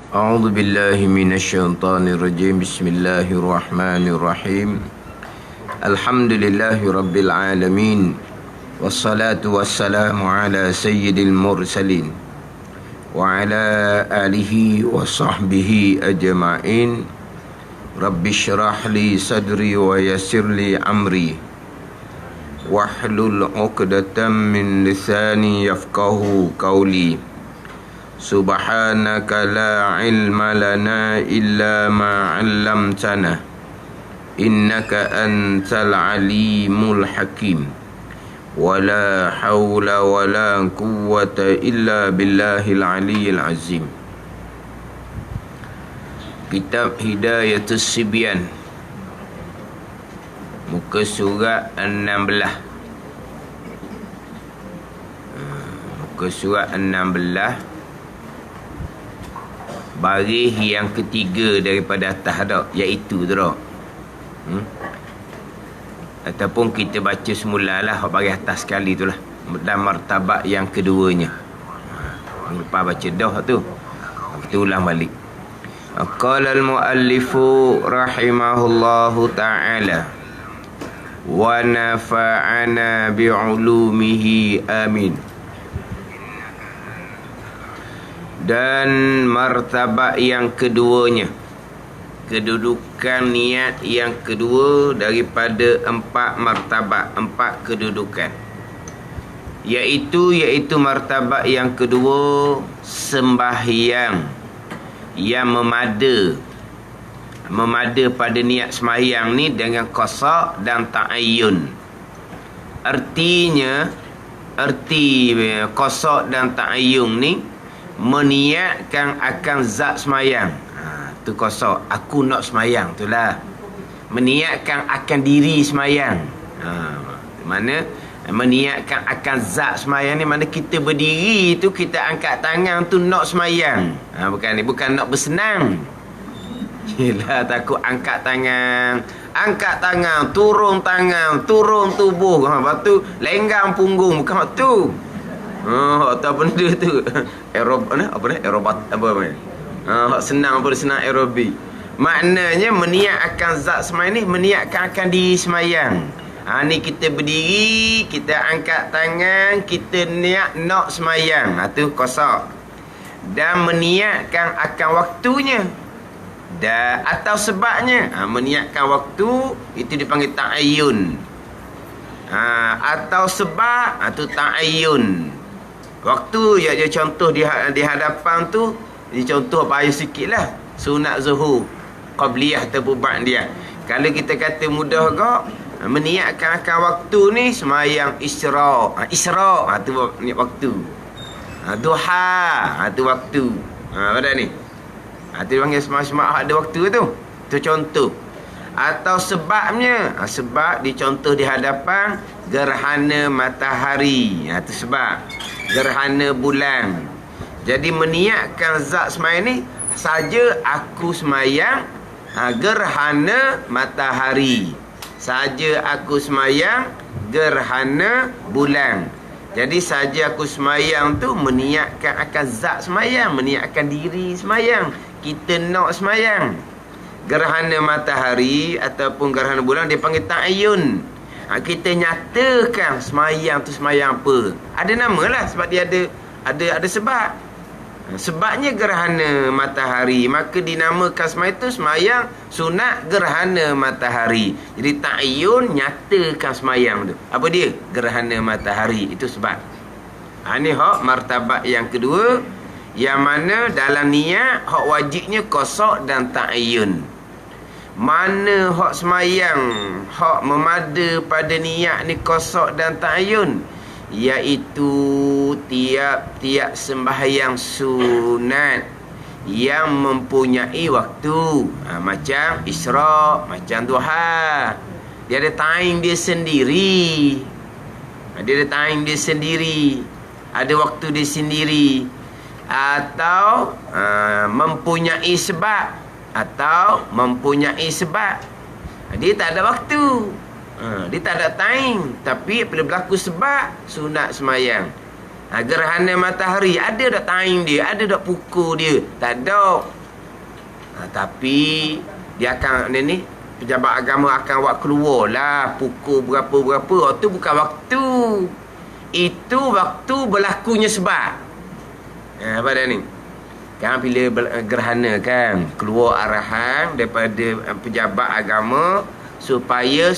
أعوذ بالله من الشيطان الرجيم. بسم الله الرحمن الرحيم. الحمد لله رب العالمين، والصلاة والسلام على سيد المرسلين وعلى آله وصحبه أجمعين. رب اشرح لي صدري ويسر لي أمري واحلل عقدة من لساني يفقه قولي. سبحانك لا علم لنا إلا ما علمتنا إنك أنت العليم الحكيم. ولا حول ولا قوة إلا بالله العلي العظيم. Kitab Hidayatus Sibyan, muka surat 16. Muka surat 16, baris yang ketiga daripada atas dah, iaitu tu dah. Ataupun kita baca semula lah baris atas sekali tu lah, dan martabat yang keduanya. Lepas baca dah tu, kita ulang balik. Qala al-muallifu rahimahullahu ta'ala wa nafa'ana bi'ulumihi amin. Dan martabat yang keduanya, kedudukan niat yang kedua daripada 4 martabat, 4 kedudukan, iaitu martabat yang kedua, sembahyang yang memada pada niat sembahyang ni dengan qasa dan ta'ayyun. Arti qasa dan ta'ayyun ni meniatkan akan zat semayang. Tu qasa, aku nak semayang tu lah. Meniatkan akan diri semayang. Mana meniatkan akan zat semayang ni, mana kita berdiri tu, kita angkat tangan tu nak semayang. Bukan nak bersenang. Yelah, takut angkat tangan, turun tubuh. Lepas tu lenggang punggung, bukan waktu tu. Atau benda tu senang aerobik. Maknanya meniat akan zat semayang ni, meniatkan akan diri semayang. Ni kita berdiri, kita angkat tangan, kita niat nak semayang. Tu qasa. Dan meniatkan akan waktunya atau sebabnya. Meniatkan waktu, itu dipanggil ta'ayyun. Atau sebab, tu ta'ayyun. Waktu dia contoh di hadapan tu, dia contoh payah sikit lah. Sunat zuhur, qabliyah ataupun ba'diyah. Kalau kita kata mudah kok, meniatkan akan waktu ni semayang isyraq. Isyraq, tu waktu. Duha, tu waktu. Pada ni, tu panggil semayang ada waktu tu. Tu contoh. Atau sebabnya, sebab dicontoh di hadapan gerhana matahari. Tu sebab gerhana bulan. Jadi meniatkan zat semayang ni saja aku semayang gerhana matahari, saja aku semayang gerhana bulan. Jadi saja aku semayang tu meniatkan akan zat semayang, meniatkan diri semayang, kita nak semayang. Gerhana matahari ataupun gerhana bulan dipanggil ta'ayyun. Kita nyatakan semayang tu semayang apa. Ada nama lah, sebab dia ada sebab. Sebabnya gerhana matahari, maka dinamakan semayang tu semayang sunat gerhana matahari. Jadi ta'ayyun, nyatakan semayang tu. Apa dia? Gerhana matahari. Itu sebab. Ni hak martabat yang kedua, yang mana dalam niat hak wajibnya qasa dan ta'ayyun. Mana hak semayang, hak memada pada niat ni qasa dan ta'ayyun, iaitu tiap-tiap sembahyang sunat yang mempunyai waktu. Macam isyraq, macam duha, dia ada time dia sendiri. Ada waktu dia sendiri. Atau mempunyai sebab. Dia tak ada waktu, dia tak ada time. Tapi bila berlaku sebab, sunat semayang. Gerhana matahari ada dak time dia, ada dak pukul dia? Tak ada. Tapi dia akan ni pejabat agama akan buat keluar lah pukul berapa-berapa. Waktu bukan waktu. Itu waktu berlakunya sebab. Apa dah ni? Kan bila gerhana kan keluar arahan daripada pejabat agama supaya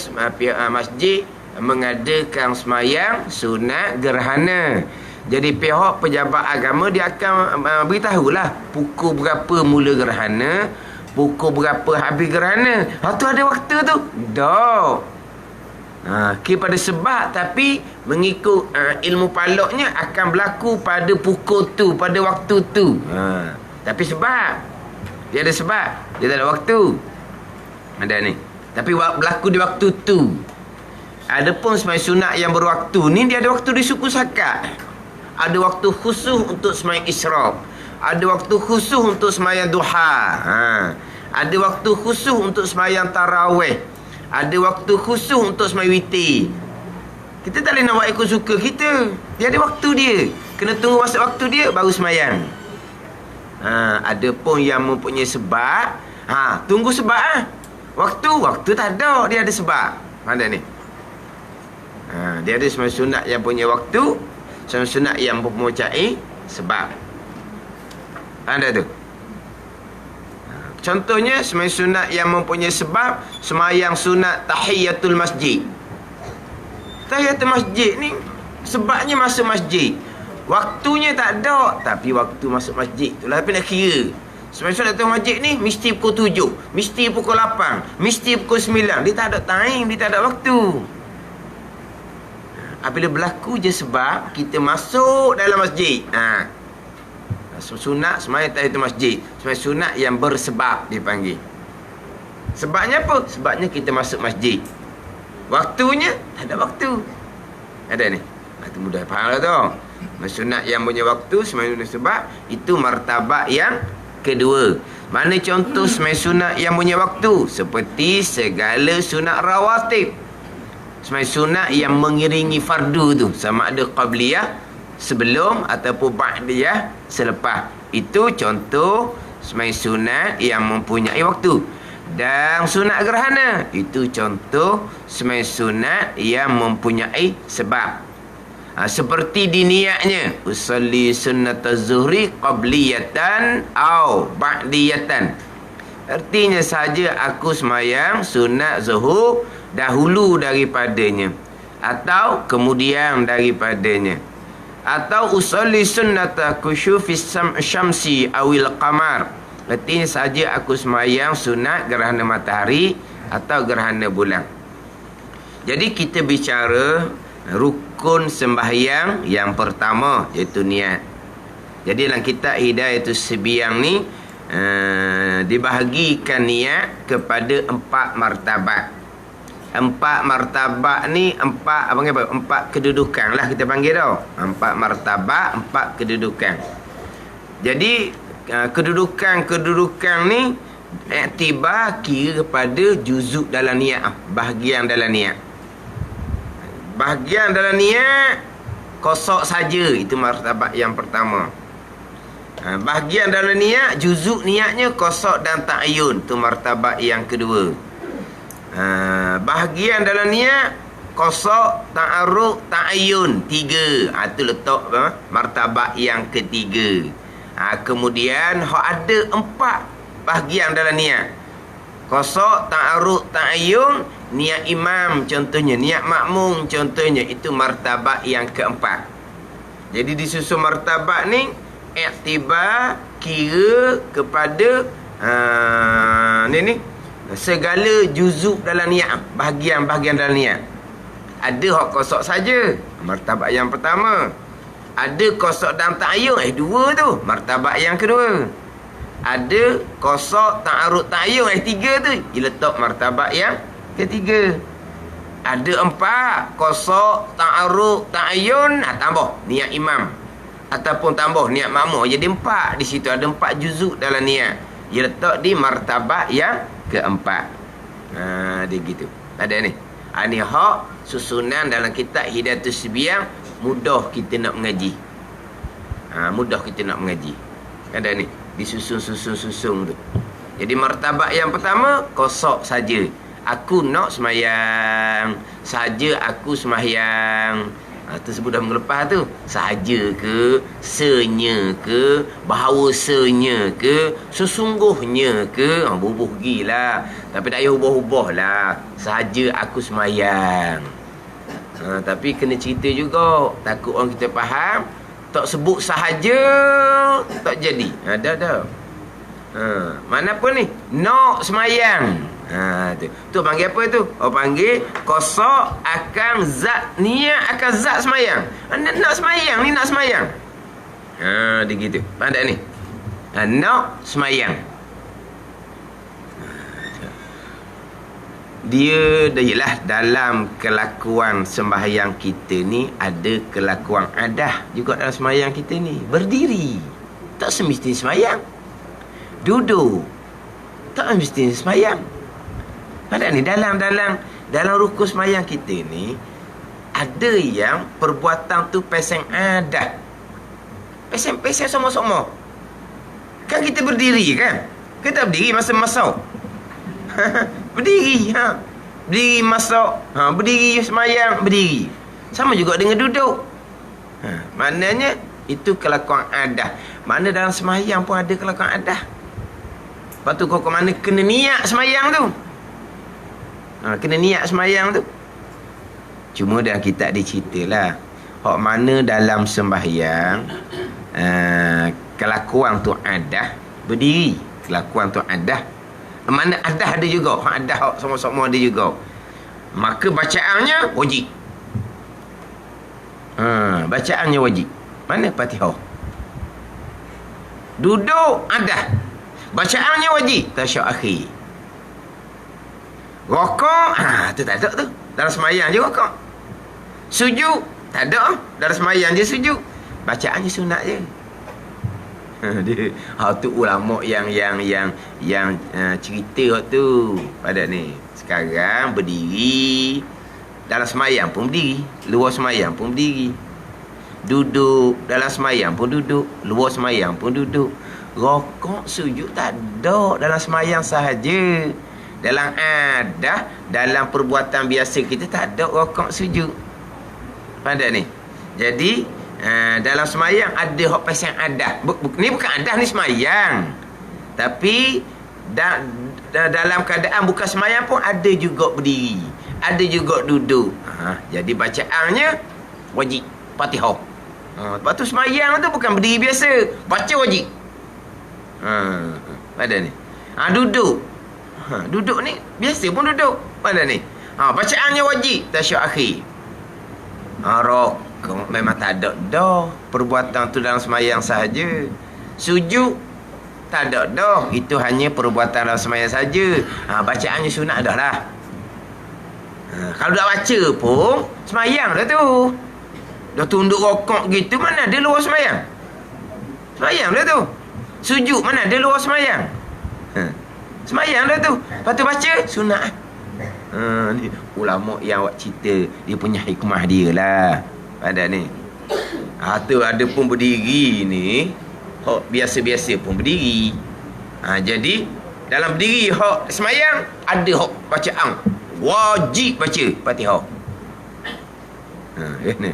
masjid mengadakan semayang sunat gerhana. Jadi pihak pejabat agama dia akan beritahulah pukul berapa mula gerhana, pukul berapa habis gerhana. Tu ada waktu tu. Dah. Pada sebab tapi mengikut ilmu palaknya akan berlaku pada pukul tu, pada waktu tu. Tapi sebab dia ada sebab, dia tak ada waktu. Ada ni. Tapi berlaku di waktu tu. Adapun sembahyang sunat yang berwaktu ni dia ada waktu di suku sakat. Ada waktu khusus untuk sembahyang isyraq. Ada waktu khusus untuk sembahyang duha. Ada waktu khusus untuk sembahyang tarawih. Ada waktu khusus untuk sembahyang witir. Kita tak boleh nak buat ikut suka kita. Dia ada waktu dia. Kena tunggu masa waktu dia baru sembahyang. Ada pun yang mempunyai sebab. Tunggu sebab Waktu tak ada. Dia ada sebab. Mana ni? Dia ada sembahyang sunat yang punya waktu. Sembahyang sunat yang mempunyai sebab. Ada tu. Contohnya sembahyang sunat yang mempunyai sebab, sembahyang sunat tahiyatul masjid. Tahiyatul masjid ni sebabnya masuk masjid. Waktunya tak ada, tapi waktu masuk masjid tu lah tapi nak kira. Sembahyang sunat tahiyatul masjid ni mesti pukul 7, mesti pukul 8, mesti pukul 9. Dia tak ada time, dia tak ada waktu. Apabila berlaku je sebab kita masuk dalam masjid. Sunat sembahyang tahiyatul masjid, sembahyang sunat yang bersebab dipanggil. Sebabnya apa? Sebabnya kita masuk masjid. Waktunya tak ada waktu. Ada ni. Itu mudah faham lah tu. Sunat yang punya waktu, sembahyang sebab, itu martabat yang kedua. Mana contoh sembahyang sunat yang punya waktu? Seperti segala sunat rawatib. Sembahyang sunat yang mengiringi fardu tu, sama ada qabliyah sebelum ataupun ba'diyah selepas. Itu contoh sembahyang sunat yang mempunyai waktu. Dan sunat gerhana, itu contoh sembahyang sunat yang mempunyai sebab. Seperti diniatnya, usalli sunnataz zuhri qabliyatan au ba'diyatan. Artinya saja aku sembahyang sunat zuhur dahulu daripadanya atau kemudian daripadanya. Atau usalli sunnata kusyufis syamsi awil qamar. Artinya saja aku sembahyang sunat gerhana matahari atau gerhana bulan. Jadi kita bicara rukun sembahyang yang pertama, iaitu niat. Jadi dalam kitab Hidayatus Sibyang ni dibahagikan niat kepada 4 martabat. 4 martabat ni 4 kedudukan lah kita panggil tau. 4 martabat, 4 kedudukan. Jadi kedudukan ni iktibar kira kepada juzuk dalam niat, bahagian dalam niat. Bahagian dalam niat kosok saja, itu martabat yang pertama. Bahagian dalam niat, juzuk niatnya kosok dan ta'ayun, itu martabat yang kedua. Bahagian dalam niat kosok, ta'aruk, ta'ayun, 3. Itu letak martabat yang ketiga. Kemudian ada 4 bahagian dalam niat. Kosok, ta'aruk, ta'ayun, niat imam contohnya, niat makmum contohnya, itu martabat yang keempat. Jadi disusun martabat ni iktibar kira kepada ni segala juzuk dalam niat, bahagian-bahagian dalam niat. Ada hak kosok saja, martabat yang pertama. Ada kosok dan ta'ayun, 2 tu, martabat yang kedua. Ada kosok, ta'aruk, ta'ayun, 3 tu, diletak martabat yang ketiga. Ada 4 kosok, ta'aruk, ta'ayun, tambah niat imam ataupun tambah niat makmum, jadi 4. Di situ ada 4 juzuk dalam niat, dia letak di martabat yang keempat. Dia gitu. Ada ni. Ni hak susunan dalam kitab Hidayatus Sibyang, mudah kita nak mengaji. Mudah kita nak mengaji. Ada ni, disusun tu. Jadi martabat yang pertama, kosok saja. Aku nak semayang, saja aku semayang. Itu sebut dah mengelepas tu. Sahaja ke, senya ke, bahawasanya ke, sesungguhnya ke, bubuh gilah. Tapi tak payah ubah-ubah lah. Sahaja aku semayang. Tapi kena cerita juga. Takut orang kita faham. Tak sebut sahaja, tak jadi. Dah. Mana pun ni? Nak semayang. Tu panggil apa tu? Panggil kosok akan zat, niat akan zat semayang. Nak semayang ni, nak semayang. Dia gitu. Faham tak ni? Nak semayang. Dia yelah, dalam kelakuan sembahyang kita ni ada kelakuan adah juga dalam sembahyang kita ni. Berdiri tak semestinya sembahyang. Duduk tak semestinya sembahyang. Ada ni dalam rukun sembahyang kita ni ada yang perbuatan tu peseng adat. Peseng sama-sama. Kan kita berdiri kan? Kita berdiri masa-masa. Berdiri berdiri masuk, berdiri semayang, berdiri. Sama juga dengan duduk. Maknanya itu kelakuan adah. Mana dalam semayang pun ada kelakuan adah. Lepas tu kau ke mana kena niat semayang tu. Kena niat semayang tu. Cuma dalam kitab dia ceritalah, hak mana dalam sembahyang kelakuan tu adah, berdiri kelakuan tu adah. Mana adah ada juga, hak adah hak sama-sama ada juga. Maka bacaannya wajib. Bacaannya wajib. Mana Fatihah? Duduk adah, bacaannya wajib. Tasyahud akhir. Rokok, tu tak ada tu. Dalam semayang je rokok. Sujud, tak ada. Dalam semayang je sujud. Bacaannya sunat je. Tu ulama yang cerita tu pada ni. Sekarang berdiri, dalam semayang pun berdiri, luar semayang pun berdiri. Duduk, dalam semayang pun duduk, luar semayang pun duduk. Rokok, sujud tak ada, dalam semayang sahaja. Dalam adah, dalam perbuatan biasa kita tak ada rokok sujud. Pada ni. Jadi dalam semayang ada hak pasang adah. Ni bukan adah, ni semayang. Tapi dalam keadaan bukan semayang pun ada juga berdiri, ada juga duduk. Jadi bacaannya wajib Fatihah. Lepas tu semayang tu bukan berdiri biasa, baca wajib. Pada ni. Duduk. Duduk ni biasa pun duduk. Pada ni. Bacaannya wajib tasyahud akhir. Rokok memang tak ada dah. Perbuatan tu dalam semayang sahaja. Sujud tak ada dah. Itu hanya perbuatan dalam semayang saja. Bacaannya sunat dah lah. Kalau tak baca pun semayang dah tu. Dah tunduk rokok gitu, mana ada luar semayang? Semayang dah tu. Sujud mana ada luar semayang? Semayang dah tu. Lepas tu baca sunat. Ni ulama yang awak cerita, dia punya hikmah dia lah. Pada ni. Tu ada pun berdiri ni. Hak biasa-biasa pun berdiri. Jadi dalam berdiri hak semayang ada hak bacaan. Wajib baca Fatihah. Ni.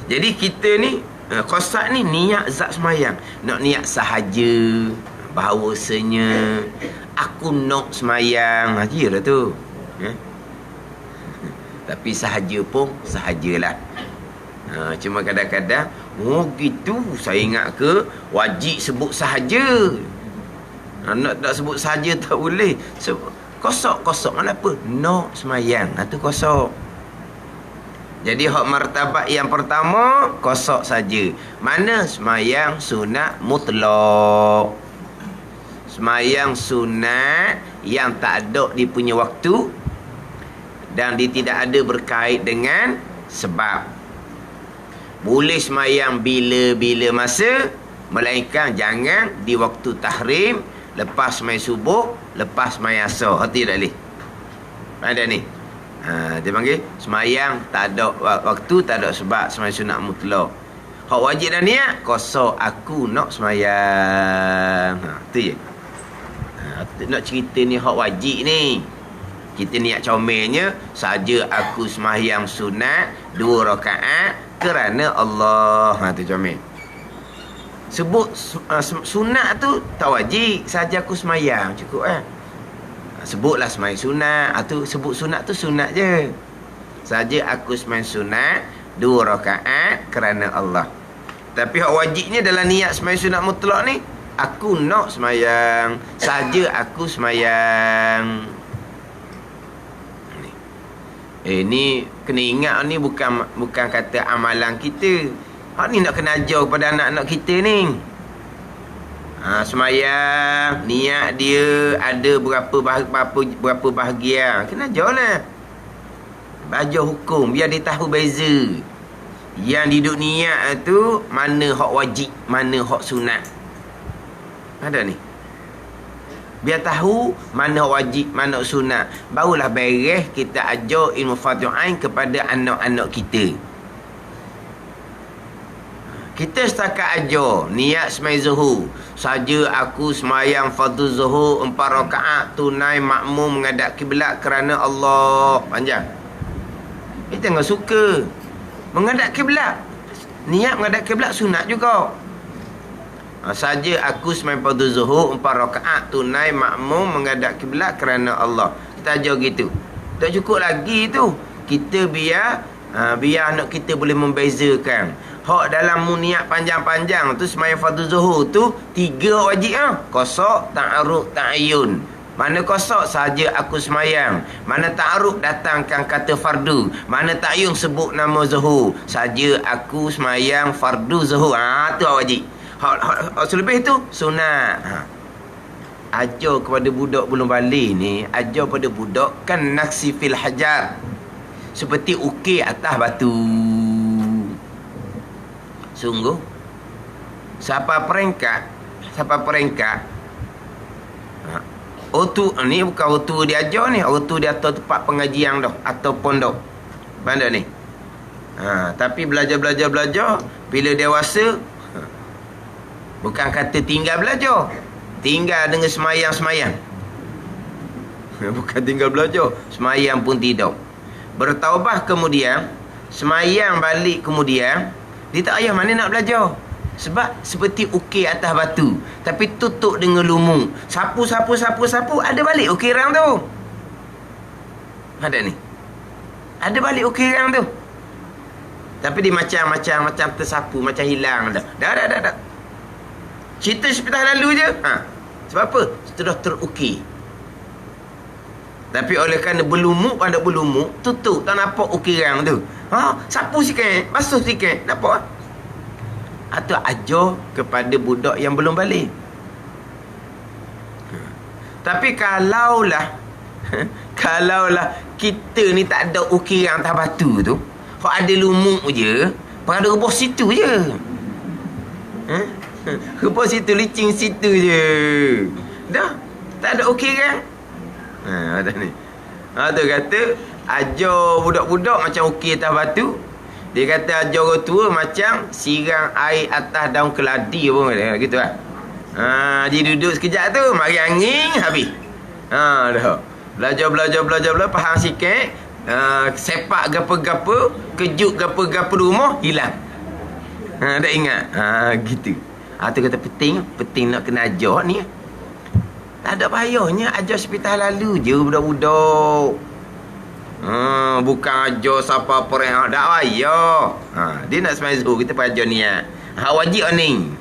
Jadi kita ni qasad ni niat zat semayang. Nak niat sahaja, bahawasanya aku nak semayang. Je lah tu. Tapi sahaja pun sahajalah. Cuma kadang-kadang gitu saya ingat ke wajib sebut sahaja. Nak tak sebut sahaja tak boleh. Kosok kenapa? Nak semayang. Tu kosok. Jadi hak martabat yang pertama kosok saja. Mana semayang sunat mutlak. Semayang sunat yang tak ada dia punya waktu dan dia tidak ada berkait dengan sebab. Boleh semayang bila-bila masa, melainkan jangan di waktu tahrim, lepas semayang subuh, lepas semayang asar. Hati tak boleh. Ada ni. Dia panggil semayang tak ada waktu, tak ada sebab, semayang sunat mutlak. Hak wajib dah niat, kosok aku nak semayang. Tu je. Nak cerita ni hak wajib ni. Kita niat comelnya, saja aku semayang sunat 2 rakaat kerana Allah. Tu comel. Sebut sunat tu tak wajib, saja aku semayang cukup sebutlah semayang sunat. Tu sebut sunat tu sunat je. Saja aku semayang sunat 2 rakaat kerana Allah. Tapi hak wajibnya dalam niat semayang sunat mutlak ni, aku nak semayang, saja aku semayang. Ni kena ingat, ni bukan kata amalan kita. Hak ni nak kena ajar kepada anak-anak kita ni. Semayang, niat dia ada berapa bahagian. Kena ajar lah. Ajar hukum, biar dia tahu beza. Yang duduk niat tu, mana hak wajib, mana hak sunat. Ada ni. Biar tahu mana hak wajib, mana hak sunat. Barulah beres kita ajar ilmu fardhu ain kepada anak-anak kita. Kita setakat ajar niat semayang zuhur. Saja aku semayang fardhu zuhur 4 rakaat tunai makmum menghadap kiblat kerana Allah. Panjang. Kita enggak suka menghadap kiblat. Niat menghadap kiblat sunat juga. Saja aku semayang fardhu zuhur 4 rakaat tunai makmum menghadap kiblat kerana Allah. Kita ajar gitu. Tak cukup lagi tu. Kita biar anak kita boleh membezakan. Hak dalam niat panjang-panjang tu semayang fardhu zuhur tu 3 wajib Qasar, ta'arud, ta'ayyun. Mana qasar saja aku semayang. Mana ta'arud datangkan kata fardu. Mana ta'ayyun sebut nama zuhur. Saja aku semayang fardu zuhur. Tu wajib. Hak selebih tu sunat. Ajar kepada budak belum balik ni, ajar pada budak kan naksi fil hajar. Seperti ukir atas batu. Sungguh siapa perengkat Otu ni bukan otu dia ajar ni, otu dia atas tempat pengajian dah atau pondok. Mana ni? Tapi belajar bila dewasa, bukan kata tinggal belajar, tinggal dengan semayang. Bukan tinggal belajar, semayang pun tidak. Bertaubah kemudian, semayang balik kemudian, dia tak payah mana nak belajar. Sebab seperti ukir atas batu, tapi tutup dengan lumung. Sapu, ada balik ukiran tu. Ada ni. Ada balik ukiran tu. Tapi dia macam tersapu, macam hilang dah. Dah. Cerita sepatah lalu je. Sebab apa? Sudah terukir. Tapi oleh kerana berlumuk, tutup, tak nampak ukiran tu. Sapu sikit, basuh sikit, nampak? Atau ajar kepada budak yang belum balik. Tapi kalaulah kita ni tak ada ukiran atas batu tu, kalau ada lumuk je, pada rebus situ je. Rebus situ, licin situ je. Dah, tak ada ukiran. Ada ni. Tu kata ajar budak-budak macam ukir atas batu. Dia kata ajar orang tua macam siram air atas daun keladi pun gitu lah. Dia duduk sekejap tu, mari angin habis. Dah. Belajar faham sikit, sepak gapa-gapa, kejut gapa-gapa rumah hilang. Tak ingat. Gitu. Tu kata penting nak kena ajar ni. Tak ada payahnya ajar sepitah lalu je budak-budak. Bukan ajar siapa perang. Tak payah. Dia nak semayang zuhur, kita pun ajar niat. Wajib ni.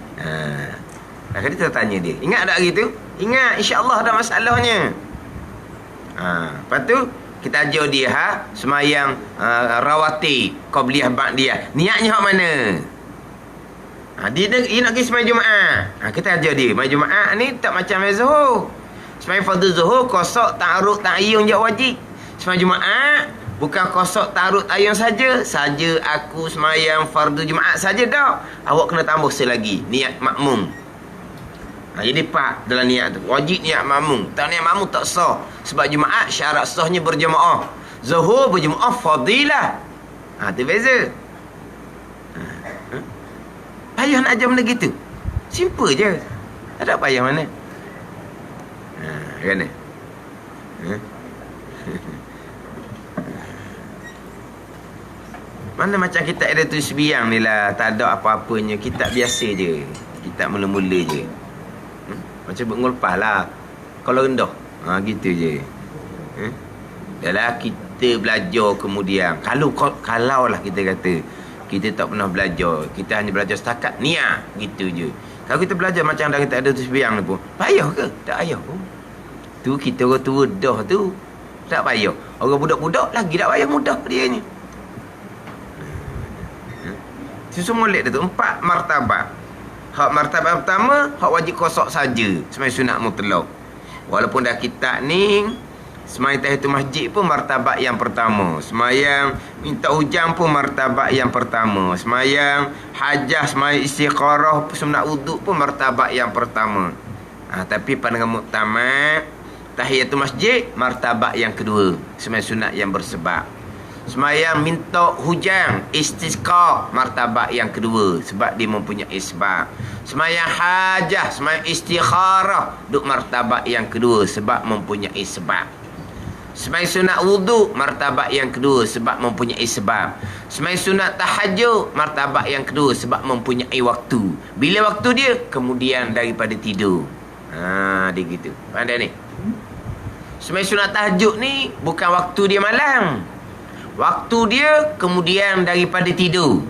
Kita tanya dia, ingat tak gitu? Ingat, insya-Allah ada masalahnya. Lepas tu kita ajar dia semayang rawatib, qabliyah, ba'diyah. Niatnya hak mana? Dia nak pergi semayang Jumaat. Kita ajar dia, semayang Jumaat ni tak macam semayang zuhur. Semayang fardhu zuhur, qasar, ta'arud, ta'ayyun je wajib. Semayang Jumaat bukan qasar, ta'arud, ta'ayyun saja aku semayang fardu Jumaat saja dah. Awak kena tambah selagi niat makmum. Jadi pak dalam niat tu, wajib niat makmum. Tak niat makmum tak sah. Sebab Jumaat syarat sahnya berjemaah. Zuhur berjemaah fadilah. Tu beza. Payah nak ajar benda gitu. Simple je. Tak ada payah mana. Kan? Mana macam kitab ada tu sebiang ni lah. Tak ada apa-apanya. Kitab biasa je. Kitab mula-mula je. Macam ngulpah lah. Kalau rendah. Gitu je. Dalam kita belajar kemudian. Kalau lah kita kata. Kita tak pernah belajar. Kita hanya belajar setakat niat. Gitu je. Kalau kita belajar macam dah kita ada tu sebiang ni pun. Payah ke? Tak payah pun. Tu kita orang tua dah tu. Tak payah. Orang budak-budak lagi tak payah mudah dia ni. Semua molek dia tu 4 martabat. Hak martabat pertama, hak wajib kosok saja, sembahyang sunat mutlak. Walaupun dah kitab ni sembahyang tahiyatul masjid pun martabat yang pertama. Sembahyang minta hujan pun martabat yang pertama. Sembahyang hajah, sembahyang istikharah, sunat wuduk pun martabat yang pertama. Tapi pandangan muktamad tahiyatul masjid martabat yang kedua, sembahyang sunat yang bersebab. Semayang minta hujan istisqa martabat yang kedua sebab dia mempunyai sebab. Semayang hajah, semayang istikharah duk martabat yang kedua sebab mempunyai sebab. Semayang sunat wuduk martabat yang kedua sebab mempunyai sebab. Semayang sunat tahajud martabat yang kedua sebab mempunyai waktu. Bila waktu dia? Kemudian daripada tidur. Dia gitu. Pandai ni. Semayang sunat tahajud ni bukan waktu dia malam. Waktu dia kemudian daripada tidur.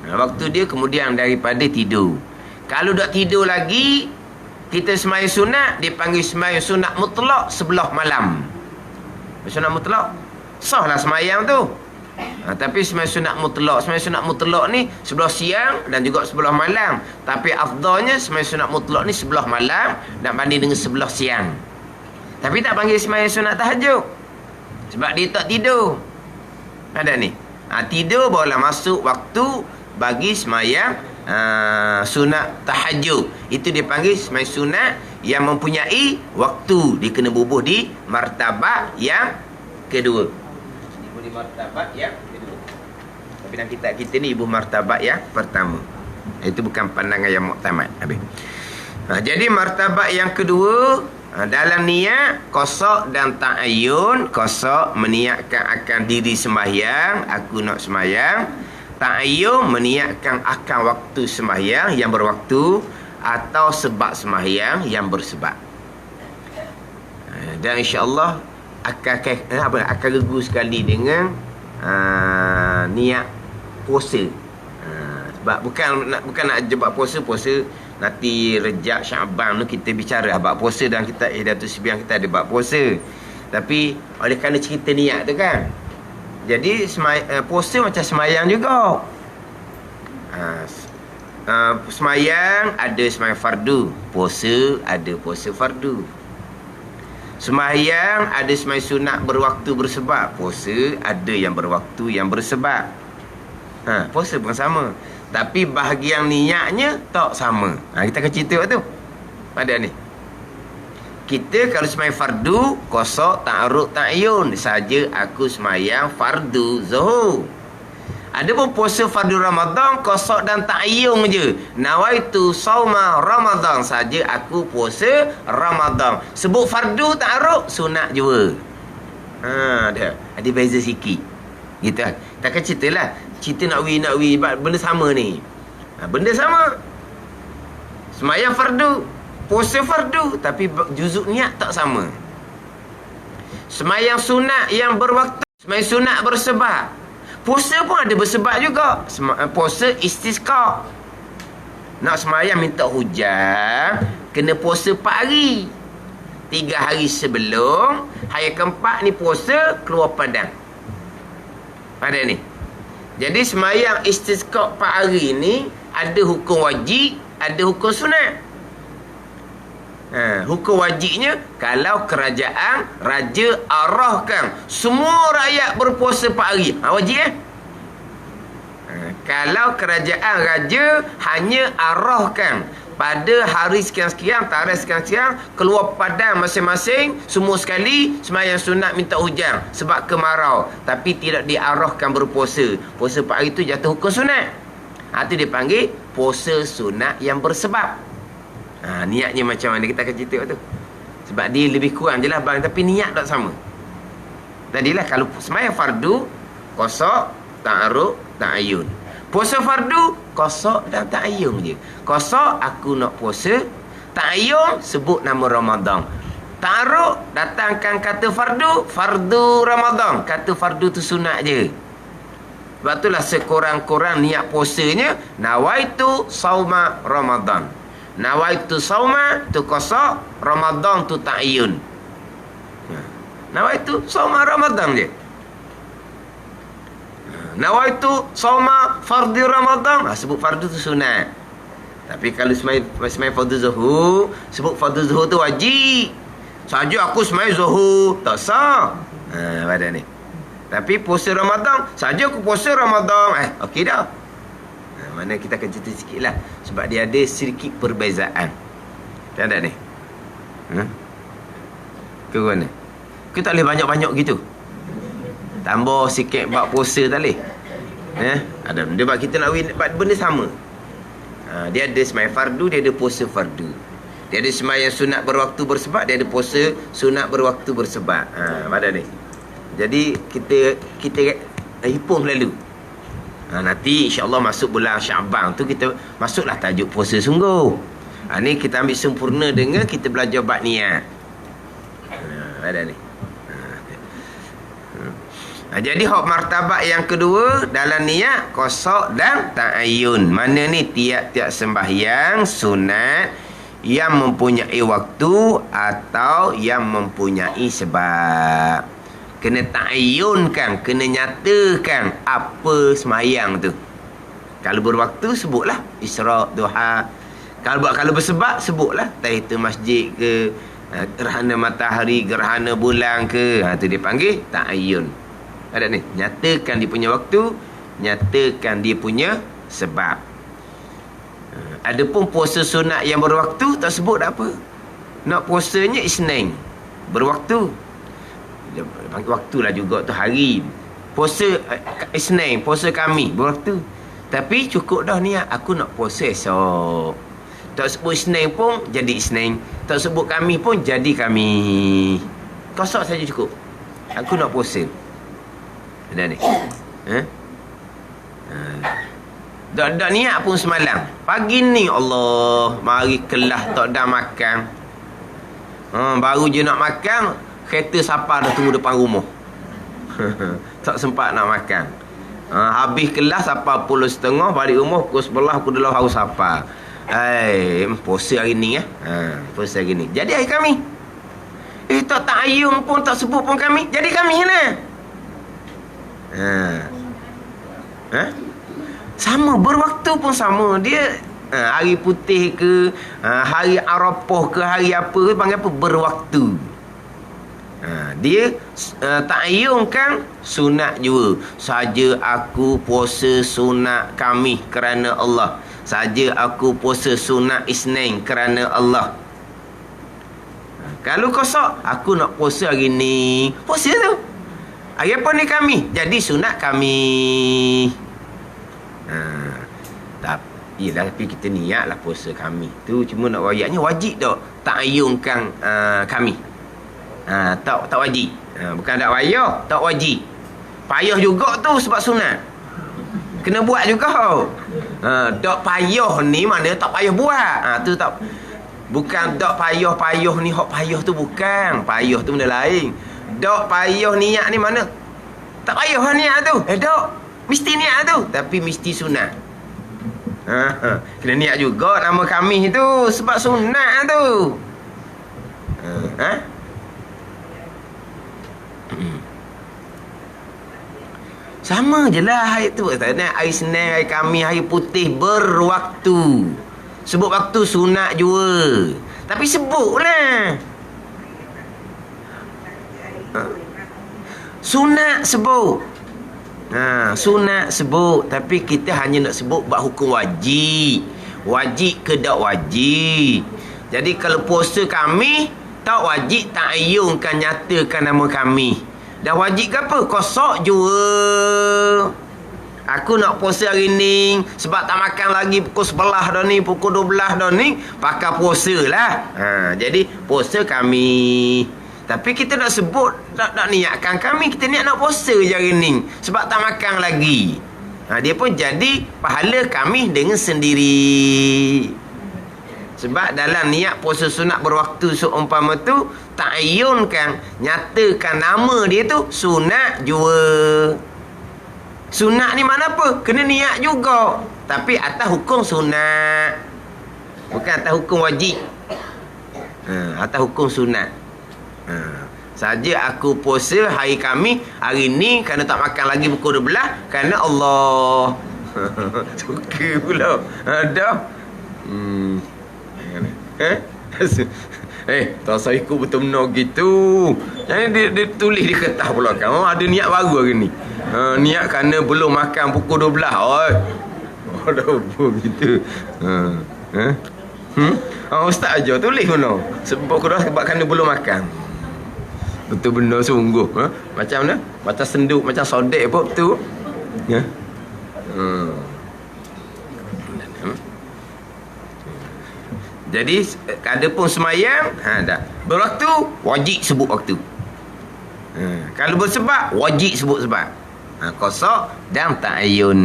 Waktu dia kemudian daripada tidur. Kalau dah tidur lagi, kita sembahyang sunat, dipanggil sembahyang sunat mutlak sebelah malam. Sunat mutlak sahlah sembahyang tu. Tapi sembahyang sunat mutlak ni sebelah siang dan juga sebelah malam. Tapi afdalnya sembahyang sunat mutlak ni sebelah malam dan banding dengan sebelah siang. Tapi tak panggil sembahyang sunat tahajud. Sebab dia tak tidur. Ada ni. Tidur barulah masuk waktu bagi semayang sunat tahajud. Itu dipanggil semayang sunat yang mempunyai waktu. Dia kena bubuh di martabat yang kedua. Di martabat yang kedua. Tapi dalam kitab kita ni ibu martabat yang pertama. Itu bukan pandangan yang muktamad. Habis. Jadi martabat yang kedua, dalam niat kosok dan ta'ayyun. Kosok meniatkan akan diri sembahyang, aku nak sembahyang. Ta'ayyun meniatkan akan waktu sembahyang yang berwaktu atau sebab sembahyang yang bersebab. Dan insya-Allah akan regu sekali dengan niat puasa. Sebab bukan nak jebak puasa nanti Rejab Syaban tu kita bicara bab puasa dan kita Hidayatul Sibiang kita ada bab puasa. Tapi oleh kerana cerita niat tu kan. Jadi puasa macam semayang juga. Semayang ada semayang fardu, puasa ada puasa fardu. Semayang ada semayang sunat berwaktu bersebab, puasa ada yang berwaktu yang bersebab. Puasa pun sama. Tapi bahagian niatnya tak sama. Kita akan cerita tu. Pada ni. Kita kalau semayang fardu, kosok ta'arud ta'yun. Saja aku semayang fardu zuhur. Ada pun puasa fardu Ramadan, kosok dan ta'yun je. Nawaitu sauma Ramadan. Saja aku puasa Ramadan. Sebut fardu ta'arud, sunat jua. Ada beza sikit. Gitu kan. Kita akan ceritalah. Cerita nak wi benda sama ni. Benda sama. Semayang fardu, puasa fardu, tapi juzuk niat tak sama. Semayang sunat yang berwaktu, semayang sunat bersebab. Puasa pun ada bersebab juga. Puasa istisqa. Nak semayang minta hujan, kena puasa 4 hari. 3 hari sebelum, hari keempat ni puasa keluar padang. Ada ni. Jadi semayang istisqa 4 hari ni ada hukum wajib, ada hukum sunat. Hukum wajibnya kalau kerajaan raja arahkan semua rakyat berpuasa 4 hari, wajib kalau kerajaan raja hanya arahkan pada hari sekian-sekian, tarikh sekian-sekian, keluar padang masing-masing, semua sekali semayang sunat minta hujan sebab kemarau, tapi tidak diarahkan berpuasa. Puasa 4 hari itu jatuh hukum sunat. Itu dia panggil puasa sunat yang bersebab. Niatnya macam mana kita akan cerita tu. Sebab dia lebih kurang je lah bang, tapi niat tak sama. Tadilah kalau sembahyang fardu, qasa, ta'arruf, ta'ayyun. Puasa fardu, qasa dan ta'ayyun je. Qasa aku nak puasa, ta'ayyun sebut nama Ramadan. Ta'arruf datangkan kata fardu, fardu Ramadan. Kata fardu tu sunat je. Sebab itulah sekurang-kurang niat puasanya nawaitu sauma Ramadan. Nawaitu sauma tu qasa, Ramadan tu ta'ayyun. Nawaitu sauma Ramadan je. Nawaitu sauma fardu Ramadan, sebut fardu tu sunat. Tapi kalau semai fardu zuhur, sebut fardu zuhur tu wajib. Saja aku semai zuhur tak sah. Pada ni. Tapi puasa Ramadan, saja aku puasa Ramadan, okey dah. Mana kita akan cerita sikit lah. Sebab dia ada sedikit perbezaan. Tak ada ni? Ke mana? Kita tak boleh banyak-banyak gitu. Tambah sikit bab puasa tak boleh. Ada benda bab kita nak benda sama. Dia ada sembahyang fardu, dia ada puasa fardu. Dia ada sembahyang sunat berwaktu bersebab, dia ada puasa sunat berwaktu bersebab. Pada ni. Jadi kita himpun lalu. Nanti insya-Allah masuk bulan Syaban tu kita masuklah tajuk puasa sungguh. Ni kita ambil sempurna dengan kita belajar bab niat. Ada ni. Jadi hak martabat yang kedua dalam niat qasa dan ta'ayyun. Mana ni tiap-tiap sembahyang sunat yang mempunyai waktu atau yang mempunyai sebab. Kena ta'ayyunkan, kena nyatakan apa semayang tu. Kalau berwaktu sebutlah Isra', Duha. Kalau bersebab sebutlah tahiyatul masjid ke, gerhana matahari, gerhana bulan ke. Tu dia panggil ta'ayyun. Ada ni, nyatakan dia punya waktu, nyatakan dia punya sebab. Adapun puasa sunat yang berwaktu tak sebut tak apa. Nak puasanya Isnin berwaktu. Waktu lah juga tu hari. Puasa Isnin, puasa kami berwaktu. Tapi cukup dah niat aku nak puasa esok. Tak sebut Isnin pun jadi Isnin, tak sebut kami pun jadi kami. Qasa saja cukup. Aku nak puasa. Ada ni. Tak niat pun semalam. Pagi ni Allah, mari kelas tak ada makan. Baru je nak makan, kereta siapa dah tunggu depan rumah. Tak sempat nak makan. Habis kelas siapa 10.30, balik rumah pukul 11 aku dah haus siapa. Puasa hari ni puasa hari ni. Jadi hari kami. Tak ta'ayyun pun, tak sebut pun kami. Jadi kami lah. Sama, berwaktu pun sama. Dia hari putih ke, hari Arafah ke, hari apa ke, panggil apa? Berwaktu. Dia ta'ayyunkan sunat juga. Saja aku puasa sunat kami kerana Allah. Saja aku puasa sunat Isnin kerana Allah. Kalau qasa, aku nak puasa hari ni. Puasa tu. Hari apa ni kami? Jadi sunat kami. Tapi kita niatlah puasa kami tu. Cuma nak wayaknya wajib tak ta'ayyunkan kami. Tak wajib. Bukan tak wayah, tak wajib. Payah juga tu sebab sunat. Kena buat juga. Tak payah ni mana tak payah buat. Tu tak. Bukan tak payah ni, hak payah tu bukan. Payah tu benda lain. Tak payah niat ni mana tak payah niat tu. Tak. Mesti niat tu, tapi mesti sunat. Kena niat juga nama kami tu sebab sunat tu. Sama je lah hari tu. Hari Senin, hari Khamis, hari putih berwaktu. Sebut waktu sunat juga. Tapi sebutlah. Sunat sebut. Sunat sebut. Tapi kita hanya nak sebut bab hukum wajib. Wajib ke tak wajib. Jadi kalau puasa kami, tak wajib ta'ayyunkan, nyatakan nama kami. Dah wajib ke apa? Qasa juga. Aku nak puasa hari ni sebab tak makan lagi pukul 11 dah ni, pukul 12 dah ni, pakai puasa lah. Jadi puasa kami. Tapi kita nak sebut, nak niatkan kami, kita niat nak puasa je hari ni sebab tak makan lagi. Dia pun jadi pahala kami dengan sendiri. Sebab dalam niat puasa sunat berwaktu seumpama tu, ta'ayyunkan, nyatakan nama dia tu sunat jua. Sunat ni mana apa? Kena niat juga. Tapi atas hukum sunat. Bukan atas hukum wajib. Atas hukum sunat. Saja aku puasa hari kami, hari ni kerana tak makan lagi pukul 12, kerana Allah. Suka pula. Ada. Tak saya ikut betul-betul gitu. Jadi dia tulis di kertas pula kan. Ada niat baru hari ni. Niat kerana belum makan pukul 12. Ada apa gitu. Ustaz aja tulis mana. Sebab kerana belum makan. Betul benar sungguh. Macam mana? Macam senduk, macam sodek apa betul. Jadi ada pun semayang, dah. Berwaktu wajib sebut waktu. Kalau bersebab wajib sebut sebab. Qasa dan ta'ayyun.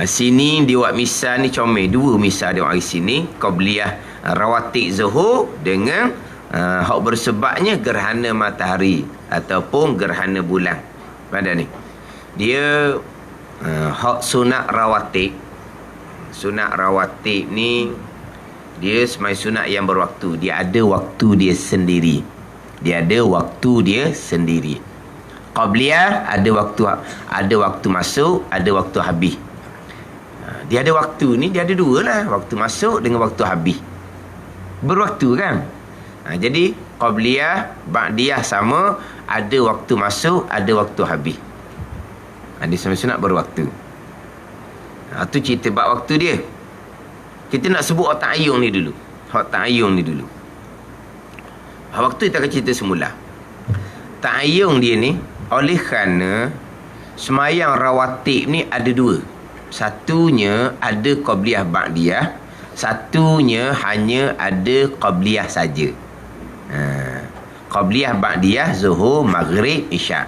Sini dia buat misal ni comel. Dua misal dia buat di sini. Qabliyah rawatib zuhur dengan hak bersebabnya gerhana matahari ataupun gerhana bulan. Pada ni. Dia hak sunat rawatib. Sunat rawatib ni dia semai sunat yang berwaktu. Dia ada waktu dia sendiri. Dia ada waktu dia sendiri. Qabliyah ada waktu masuk, ada waktu habis. Dia ada waktu ni, dia ada dua lah. Waktu masuk dengan waktu habis. Berwaktu kan? Jadi qabliyah, ba'diyah sama, ada waktu masuk, ada waktu habis. Dia semai sunat berwaktu. Itu cerita bab waktu dia. Kita nak sebut hak ta'ayyun ni dulu. Hak ta'ayyun ni dulu. Waktu kita akan cerita semula. Ta'ayyun dia ni, oleh kerana semayang rawatib ni ada dua. Satunya ada qabliyah ba'diyah. Satunya hanya ada qabliyah saja. Qabliyah ba'diyah zuhur, maghrib, isyak.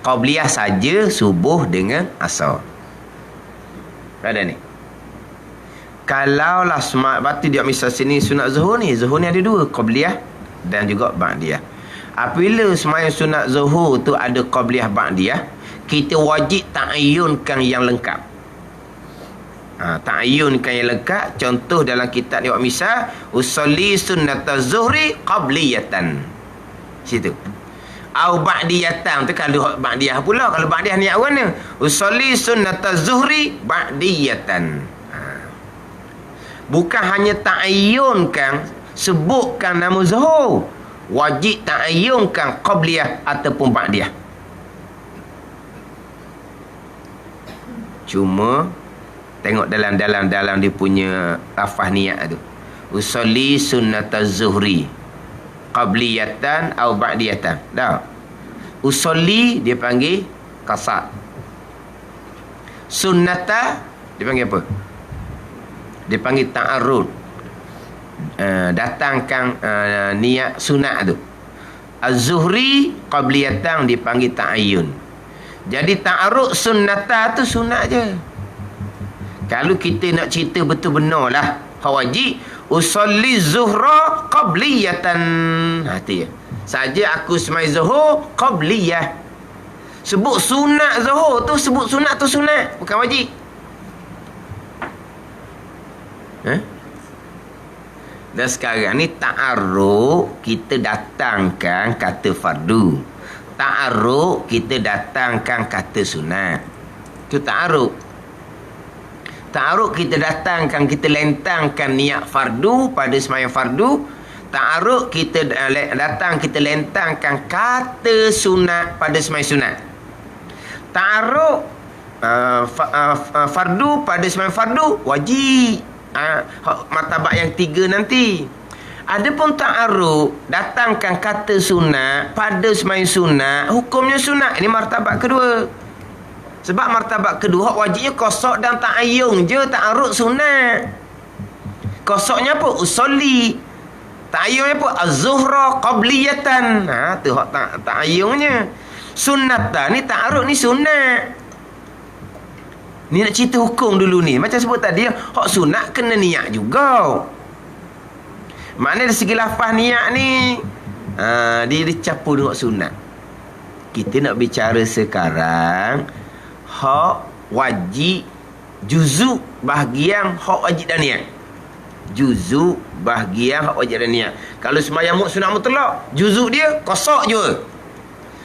Qabliyah saja subuh dengan asar. Ada ni. Kalaulah batu dia misal sini sunat zuhur ni ada dua, qabliyah dan juga ba'diyah. Apabila semayang sunat zuhur tu ada qabliyah ba'diyah, kita wajib ta'ayyunkan yang lengkap. Ta'ayyunkan yang lengkap. Contoh dalam kitab dia buat misal, usolli sunnataz zuhri qabliyatan. Situ. Au ba'diyatan tu kalau ba'diyah pula. Kalau ba'diyah niat mana? Usolli sunnataz zuhri ba'diyatan. Bukan hanya ta'ayyunkan, sebutkan nama zuhur. Wajib ta'ayyunkan qabliyah ataupun ba'diyah. Cuma tengok dalam dia punya lafaz niat tu. Usolli sunnataz zuhri qabliyatan atau ba'diyatan. Dah. Usolli dia panggil qasad. Sunnata dia panggil apa? Dia panggil ta'arrud. Datangkan niat sunat tu. Az-zuhri qabliyatan dia panggil ta'ayyun. Jadi ta'arrud sunnata tu sunat je. Kalau kita nak cerita betul benar lah, wajib usolli zuhra qabliyatan. Hati ya. Saja aku semai zuhur qabliyah. Sebut sunat zuhur tu, sebut sunat tu sunat, bukan wajib. Dan sekarang ni ta'arruf kita datangkan kata fardu. Ta'arruf kita datangkan kata sunat. Itu ta'arruf. Ta'aruf kita datangkan, kita lentangkan niat fardu pada semayang fardu. Ta'aruf kita datang, kita lentangkan kata sunat pada semayang sunat. Ta'aruf fardu pada semayang fardu wajib. Martabak yang tiga nanti. Adapun ta'aruk, datangkan kata sunat pada sembahyang sunat, hukumnya sunat. Ini martabat kedua. Sebab martabat kedua, wajibnya kosok dan ta'ayyun je. Ta'aruk sunat. Kosoknya apa? Usolli. Ta'ayyunnya apa? Az-zuhra qabliyatan. Tu hak ta'ayyunnya. Sunnatan ni, ta'aruk ni sunat. Ni nak cerita hukum dulu ni. Macam sebut tadi, hak sunat kena niat juga. Maknanya dari segi lafaz niat ni, dia dicampur dengan sunat. Kita nak bicara sekarang hak wajib, juzuk bahagian hak wajib dan niat. Juzuk bahagian hak wajib dan niat. Kalau sembahyang sunat mutlak, juzuk dia kosok je.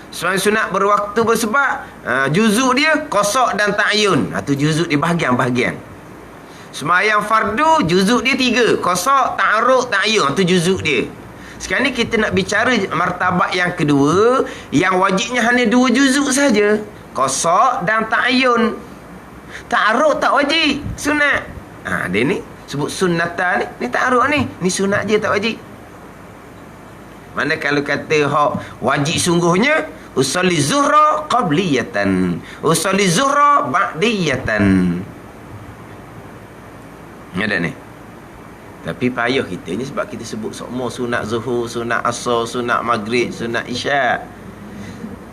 Sembahyang sunat berwaktu bersebab, juzuk dia kosok dan ta'ayyun. Tu juzuk dia bahagian-bahagian. Sembahyang fardu, juzuk dia 3. Kosok, ta'aruk, ta'ayyun. Tu juzuk dia. Sekarang ni kita nak bicara martabat yang kedua, yang wajibnya hanya 2 juzuk saja. Kosok dan ta'ayyun. Ta'aruk tak wajib, sunat. Dia ni sebut sunnatan ni. Ni ta'aruk ni. Ni sunat je, tak wajib. Mana kalau kata hak wajib sungguhnya, usolli zuhra qabliyatan, usolli zuhra ba'diyatan. Ada ni. Tapi payah kita ni sebab kita sebut semua sunat zuhur, sunat asar, sunat maghrib, sunat isyak.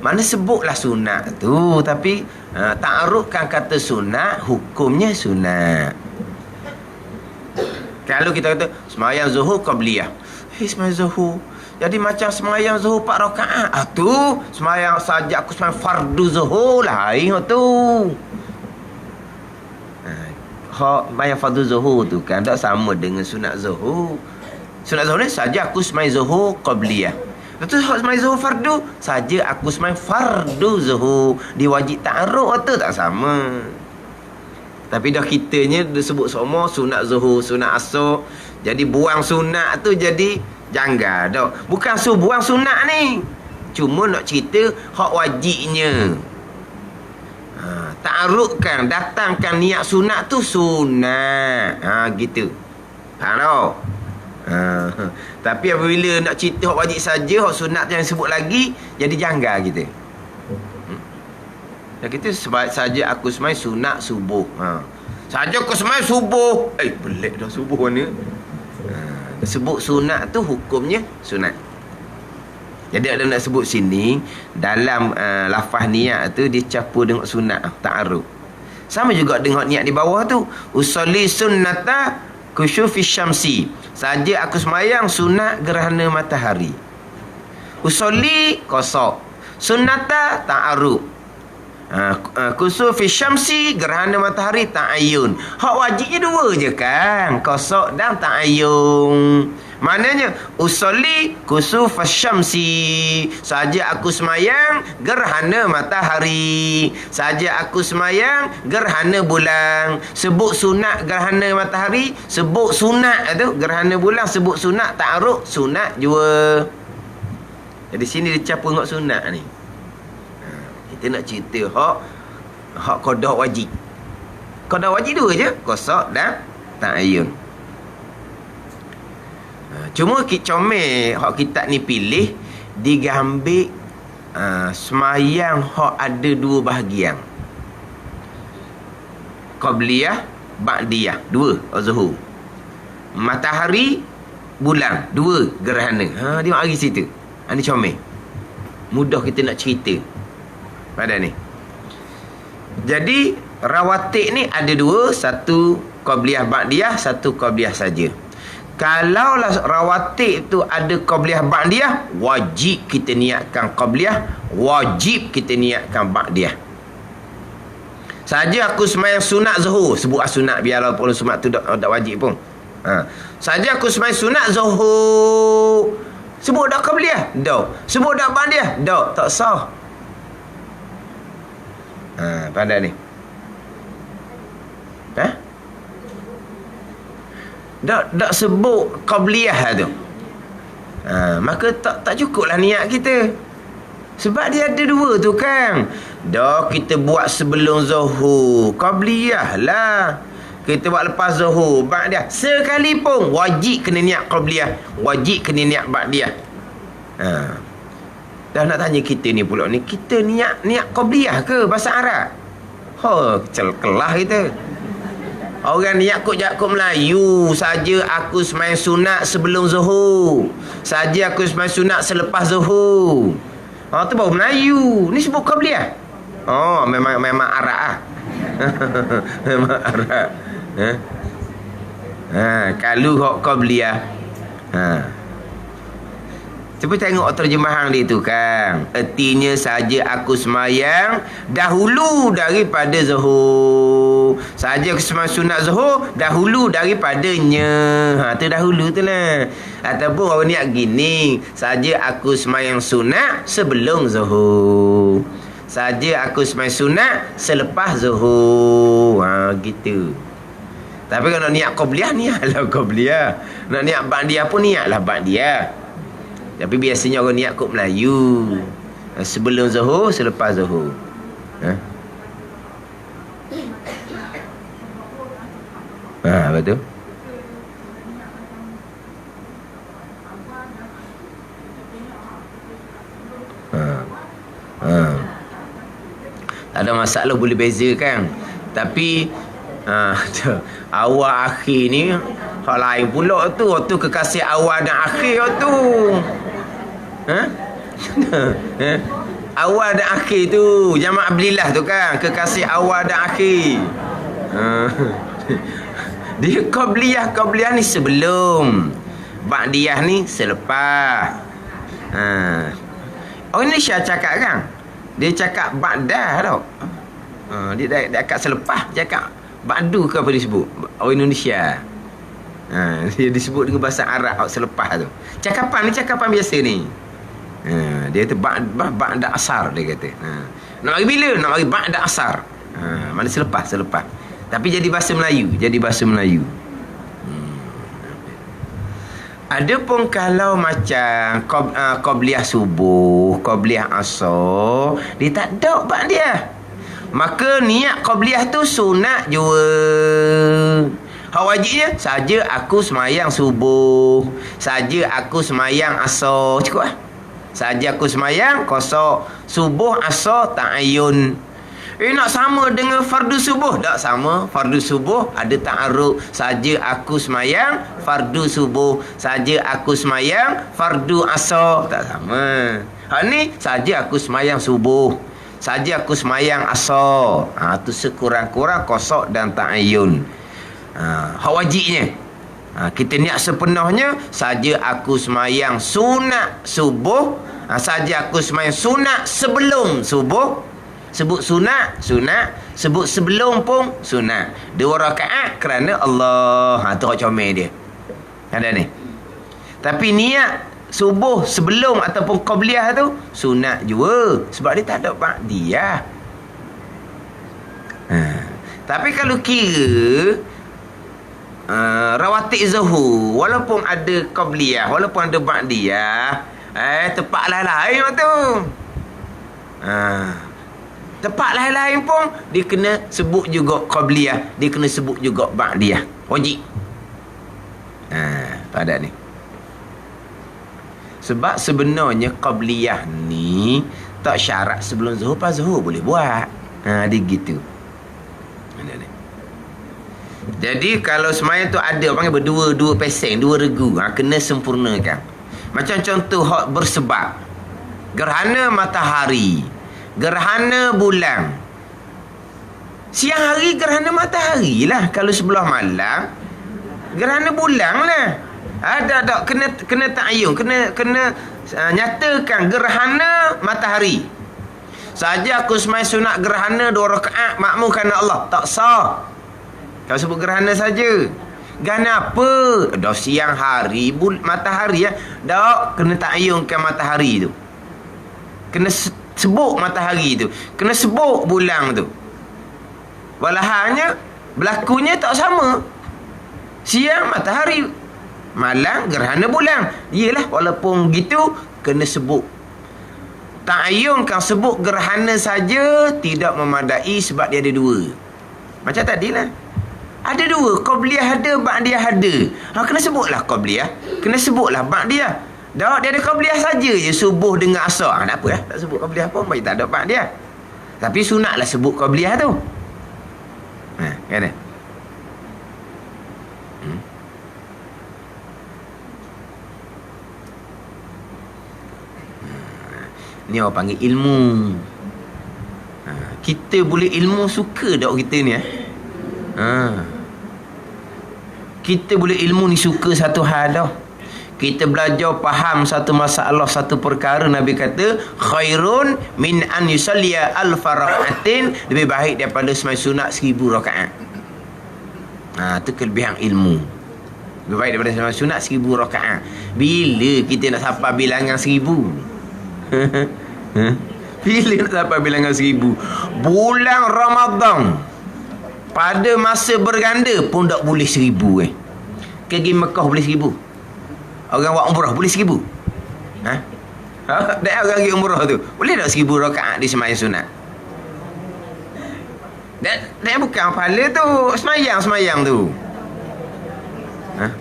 Mana sebutlah sunat tu, tapi ta'arufkan kata sunat, hukumnya sunat. Kalau kita kata sembahyang zuhur qabliyah, sembahyang zuhur jadi macam sembahyang zuhur 4 rakaat. Tu sembahyang saja aku sembahyang fardu zuhur lain tu. Hak sembahyang fardu zuhur tu kan tak sama dengan sunat zuhur. Sunat zuhur ni saja aku sembahyang zuhur qabliyah. Lepas tu hak sembahyang zuhur fardu saja aku sembahyang fardu zuhur. Dia wajib ta'aruf tu tak sama. Tapi dah kitanya dia sebut semua sunat zuhur, sunat asar. Jadi buang sunat tu jadi janggal dah. Bukan buang sunat ni. Cuma nak cerita hak wajibnya. Ta'arufkan, datangkan niat sunat tu sunat. Gitu. Faham tak? Tapi apabila nak cerita hak wajib saja, hak sunat tu yang sebut lagi, jadi janggal kita. Dan kita sebab saja aku semai sunat subuh. Saja aku semai subuh. Pelik dah subuh ni. Sebut sunat tu hukumnya sunat. Jadi ada nak sebut sini dalam lafaz niat tu dia campur dengan sunat, ta'aruf. Sama juga dengan niat di bawah tu. Usolli sunnata kusyufi syamsi. Saja aku sembahyang sunat gerhana matahari. Usolli kosok. Sunnata ta'aruf. Kusufi syamsi gerhana matahari ta'ayyun. Hak wajibnya 2 je kan, kosok dan ta'ayyun. Maknanya usolli kusuf syamsi, saja aku semayang gerhana matahari, saja aku semayang gerhana bulan. Sebut sunat gerhana matahari, sebut sunat tu gerhana bulan, sebut sunat ta'aruf, sunat jua. Jadi sini dia campur dengan sunat ni. Kita nak cerita hak qada wajib. Qada wajib 2 je, qasad dan ta'ayyun. Cuma comel hak kita ni pilih digambil semayang hak ada 2 bahagian. Qabliyah, ba'diyah, 2 zuhur. Matahari, bulan, 2 gerhana. Dia mari situ. Ni comel. Mudah kita nak cerita pada ni. Jadi rawatib ni ada 2, satu qabliyah ba'diyah, satu qabliyah saja. Kalau rawatib tu ada qabliyah ba'diyah, wajib kita niatkan qabliyah, wajib kita niatkan ba'diyah. Saja aku sembahyang sunat zuhur, sebut sunat biarlah pun sunat tu tak wajib pun. Saja aku sembahyang sunat zuhur, sebut dak qabliyah? Dak. Sebut dak ba'diyah? Dak, tak sah. Pada ni. Tak sebut qabliyah tu. Maka tak cukuplah niat kita. Sebab dia ada 2 tu kan. Dah kita buat sebelum zuhur, qabliyah lah. kita buat lepas zuhur, ba'diyah, sekalipun wajib kena niat qabliyah, wajib kena niat ba'diyah. Dah nak tanya kita ni pula ni, kita niat qabliyah ke bahasa Arab? Kelah kita. Orang niat kok Melayu saja, aku sembahyang sunat sebelum zuhur, saja aku sembahyang sunat selepas zuhur. Tu baru Melayu. Ni sebut qabliyah. Memang Arab ah. Memang Arab. Kalau hok qabliyah. Cuba tengok terjemahan dia tu kan. Artinya saja aku semayang dahulu daripada zuhur. Saja aku semayang sunat zuhur dahulu daripadanya. Tu dahulu tu lah. Ataupun orang niat gini, saja aku semayang sunat sebelum zuhur, saja aku semayang sunat selepas zuhur. Gitu. Tapi kalau nak niat qabliyah, niatlah qabliyah. Nak niat ba'diyah pun niatlah ba'diyah. Tapi biasanya orang niat kod Melayu. Sebelum zuhur, selepas zuhur. Betul? Tak ada masalah, boleh bezakan. Tapi awal akhir ni hak lain pula tu. Waktu kekasih awal dan akhir tu. Awal dan akhir tu, jamak Abdillah tu kan, kekasih awal dan akhir. Dia qabliyah ni sebelum, ba'diyah ni selepas. Orang Indonesia cakap kan, dia cakap ba'dah tau. Dia cakap selepas, cakap ba'du ke apa disebut orang Indonesia. Dia disebut dengan bahasa Arab selepas tu. Cakapan ni cakapan biasa ni. Dia kata ba'da asar, dia kata. Nak bagi bila? Nak bagi ba'da asar. Mana selepas. Tapi jadi bahasa Melayu. Ada pun kalau macam qabliyah subuh, qabliyah asar, dia tak ada ba'diyah. Maka niat qabliyah tu sunat jua. Hak wajibnya saja aku semayang subuh, saja aku semayang asar, cukup lah. Saja aku semayang qasar subuh asar ta'ayyun. Nak sama dengan fardu subuh? Tak sama. Fardu subuh ada ta'arud. Saja aku semayang fardu subuh, saja aku semayang fardu asar, tak sama. Hak ni saja aku semayang subuh, saja aku semayang asar. Tu sekurang-kurang qasar dan ta'ayyun. Hak wajibnya, kita niat sepenuhnya saja aku semayang sunat subuh, saja aku semayang sunat sebelum subuh. Sebut sunat, sebut sebelum pun sunat. 2 rakaat kerana Allah. Tu hak comel dia. Ada ni. Tapi niat subuh sebelum ataupun qabliyah tu sunat juga, sebab dia tak ada ba'diyah. Tapi kalau kira rawatib zuhur, walaupun ada qabliyah, walaupun ada ba'diyah, tepatlah lain tu. Tempat lain-lain pun dia kena sebut juga qabliyah, dia kena sebut juga ba'diyah. Wajib. Pada ni. Sebab sebenarnya qabliyah ni tak syarat sebelum zuhur, pas zuhur boleh buat. Dia gitu. Ada ni. Jadi kalau semayang tu ada panggil berdua peseng, 2 regu, kena sempurnakan. Macam contoh hak bersebab. Gerhana matahari, gerhana bulan. Siang hari gerhana matahari lah. Kalau sebelah malam gerhana bulan lah. Ada kena ta'ayyun, kena nyatakan gerhana matahari. Saja aku semayang sunat gerhana 2 rakaat makmum kerana Allah, tak sah. Kalau sebut gerhana saja. Gerhana apa? Dah siang hari matahari ya. Dah kena ta'ayyunkan matahari tu. Kena sebut matahari tu, kena sebut bulan tu. Walahannya berlakunya tak sama. Siang matahari, malam gerhana bulan. Iyalah, walaupun gitu kena sebut. Ta'ayyunkan sebut gerhana saja tidak memadai sebab dia ada 2. Macam tadilah. Ada dua, qabliyah ada, ba'diyah ada. Kena sebutlah qabliyah, kena sebutlah ba'diyah. Dah dia ada qabliyah saja je, subuh dengan asar. Tak apa lah, tak sebut qabliyah pun, bagi tak ada ba'diyah. Tapi sunatlah sebut qabliyah tu. Kan? Ni orang panggil ilmu. Kita boleh ilmu suka tak kita ni? Kita boleh ilmu ni suka satu hal dah. Kita belajar faham satu masalah, satu perkara, Nabi kata khairun min an yusalliya alfa rak'atin, lebih baik daripada sembahyang sunat 1000 rakaat. Itu kelebihan ilmu. Lebih baik daripada sembahyang sunat 1000 rakaat. Bila kita nak sampai bilangan 1000? Bila nak sampai bilangan 1000? Bulan Ramadan pada masa berganda pun tak boleh 1000 Pergi Mekah boleh 1000. Orang buat umrah boleh 1000. Dah orang pergi umrah tu boleh tak 1000 rakaat di sembahyang sunat? Dan bukan pahala tu, semayang tu.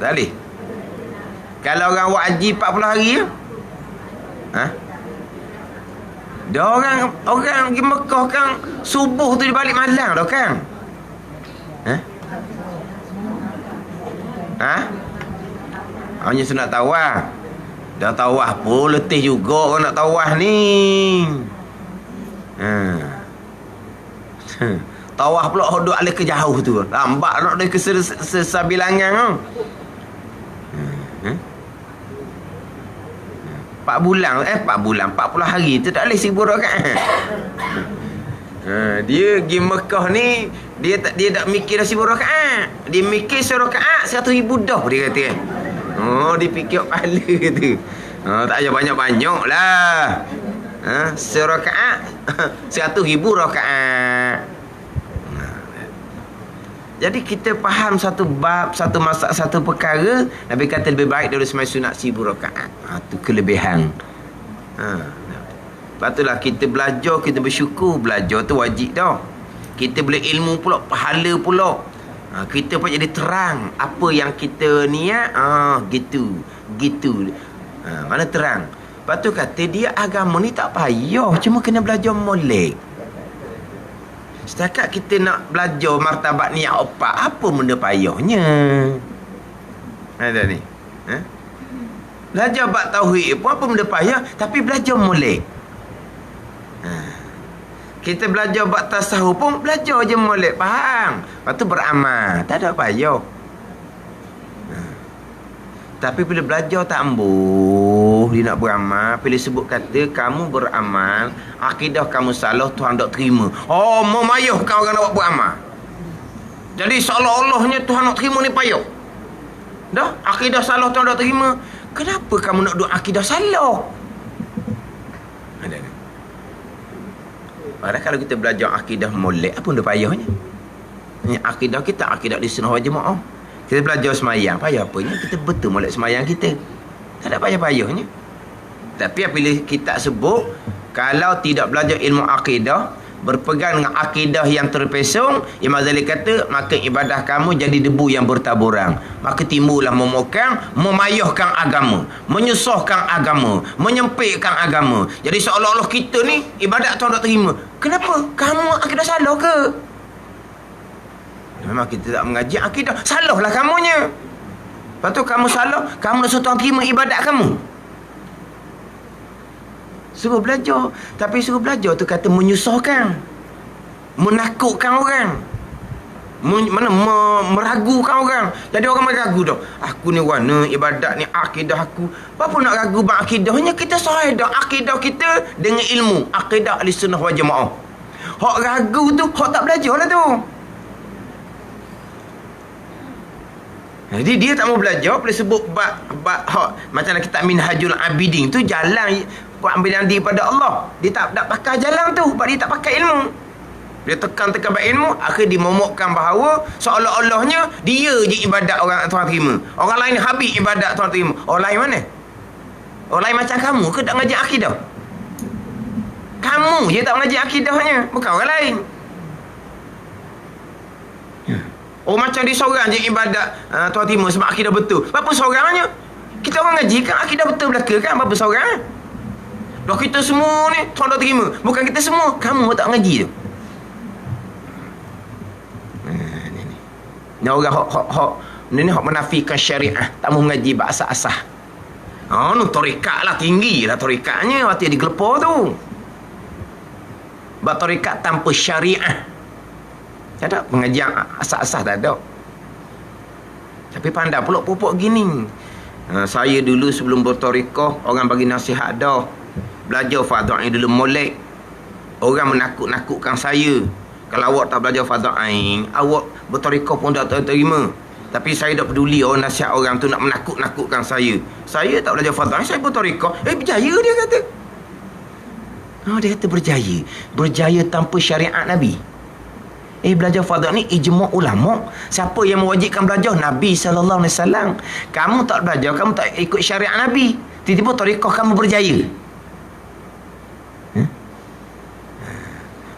Tak boleh. Kalau orang buat haji 40 hari dah orang pergi Mekah kan subuh tu dia balik malam dah kan. Hanya sunat tawaf. Dah tawaf pun letih juga orang nak tawaf ni. Tawaf pula hodok alih ke jauh tu. Lambat nak dia ke sesabilangan. 4 bulan 40 hari tu tak boleh 1000 rakaat. Dia pergi Mekah ni dia tak mikir dah 1000 rakaat. Dia mikir 1 rakaat 100,000 dah dia kata. Dia fikir pahala tu. Tak payah banyak-banyak lah. 1 rakaat 100,000 rakaat. Jadi kita faham satu bab, satu masalah, satu perkara, Nabi kata lebih baik daripada sembahyang sunat 1000 rakaat. Itu kelebihan. Lepas itulah kita belajar, kita bersyukur. Belajar tu wajib dah. Kita boleh ilmu pula, pahala pula. Kita pun jadi terang apa yang kita niat. Gitu. Mana terang. Lepas tu kata dia agama ni tak payah, cuma kena belajar molek. Setakat kita nak belajar martabat niat apa benda payahnya? Ada ni. Belajar bab tauhid pun apa benda payah, tapi belajar molek. Kita belajar bab tasawuf pun belajar je molek, faham. Lepas tu beramal, tak ada payah. Tapi bila belajar tak ambuh, dia nak beramal, bila sebut kata kamu beramal, akidah kamu salah, Tuhan tak terima. Memayahkan orang nak buat beramal. Jadi seolah-olahnya Tuhan nak terima ni payah. Dah, akidah salah Tuhan tak terima. Kenapa kamu nak duk akidah salah? Ada. Padahal kalau kita belajar akidah molek, apa benda payahnya? Akidah kita, akidah di sunnah wal jamaah. Kita belajar semayang, payah apanya? Kita betul molek semayang kita. Tak ada payah-payahnya. Tapi apabila kita sebut, kalau tidak belajar ilmu akidah, berpegang dengan akidah yang terpesong, Imam Ghazali kata, maka ibadah kamu jadi debu yang bertaburan. Maka timbullah memokang, memayahkan agama, menyusahkan agama, menyempitkan agama. Jadi seolah-olah kita ni ibadat Tuhan tak terima. Kenapa? Kamu akidah salah ke? Memang kita tak mengaji akidah, salahlah kamunya. Lepas tu kamu salah, kamu nak suruh Tuhan terima ibadat kamu. Suruh belajar. Tapi suruh belajar tu kata menyusahkan, menakutkan orang, meragukan orang. Jadi orang meragu dah. Aku ni warna ibadat ni akidah aku. Apa nak ragu bang akidahnya? Kita sahih dah akidah kita dengan ilmu akidah Ahlussunnah wal Jamaah. Hak ragu tu hak tak belajar lah tu. Jadi dia tak mau belajar, boleh sebut bab macam kitab Minhajul Abidin tu jalan ambil daripada Allah. Dia tak pakai jalan tu, sebab dia tak pakai ilmu. Dia tekan-tekan bab ilmu, akhirnya dia momokkan bahawa seolah-olahnya dia je ibadat orang Tuhan terima. Orang lain habis ibadat Tuhan terima. Orang lain mana? Orang lain macam kamu ke tak mengaji akidah? Kamu je tak mengaji akidahnya, bukan orang lain. Oh macam dia seorang je ibadat Tuan Timur sebab akidah betul. Berapa seorangnya? Kita orang ngaji kan akidah betul belaka kan? Berapa seorang? Dah kita semua ni Tuan dah terima. Bukan kita semua, kamu tak ngaji tu. Ni orang hok ni hok menafikan syariah, tak mau mengaji bahasa asah. Nu tarekat lah, tinggi lah tarekatnya waktu digelepar tu. Bab tarekat tanpa syariah. Tak ada pengajian asah-asah, tak ada. Tapi pandai pula pupuk gini. Saya dulu sebelum bertarekah, orang bagi nasihat dah. Belajar fardhu ain dulu molek. Orang menakut-nakutkan saya. Kalau awak tak belajar fardhu ain, awak bertarekah pun tak terima. Tapi saya tak peduli nasihat orang tu nak menakut-nakutkan saya. Saya tak belajar fardhu ain, saya bertarekah. Berjaya dia kata. Dia kata berjaya. Berjaya tanpa syariat Nabi. Belajar fardhu ni ijma' ulama. Siapa yang mewajibkan belajar? Nabi SAW. Kamu tak belajar, kamu tak ikut syariat Nabi. Tiba-tiba tarekah kamu berjaya.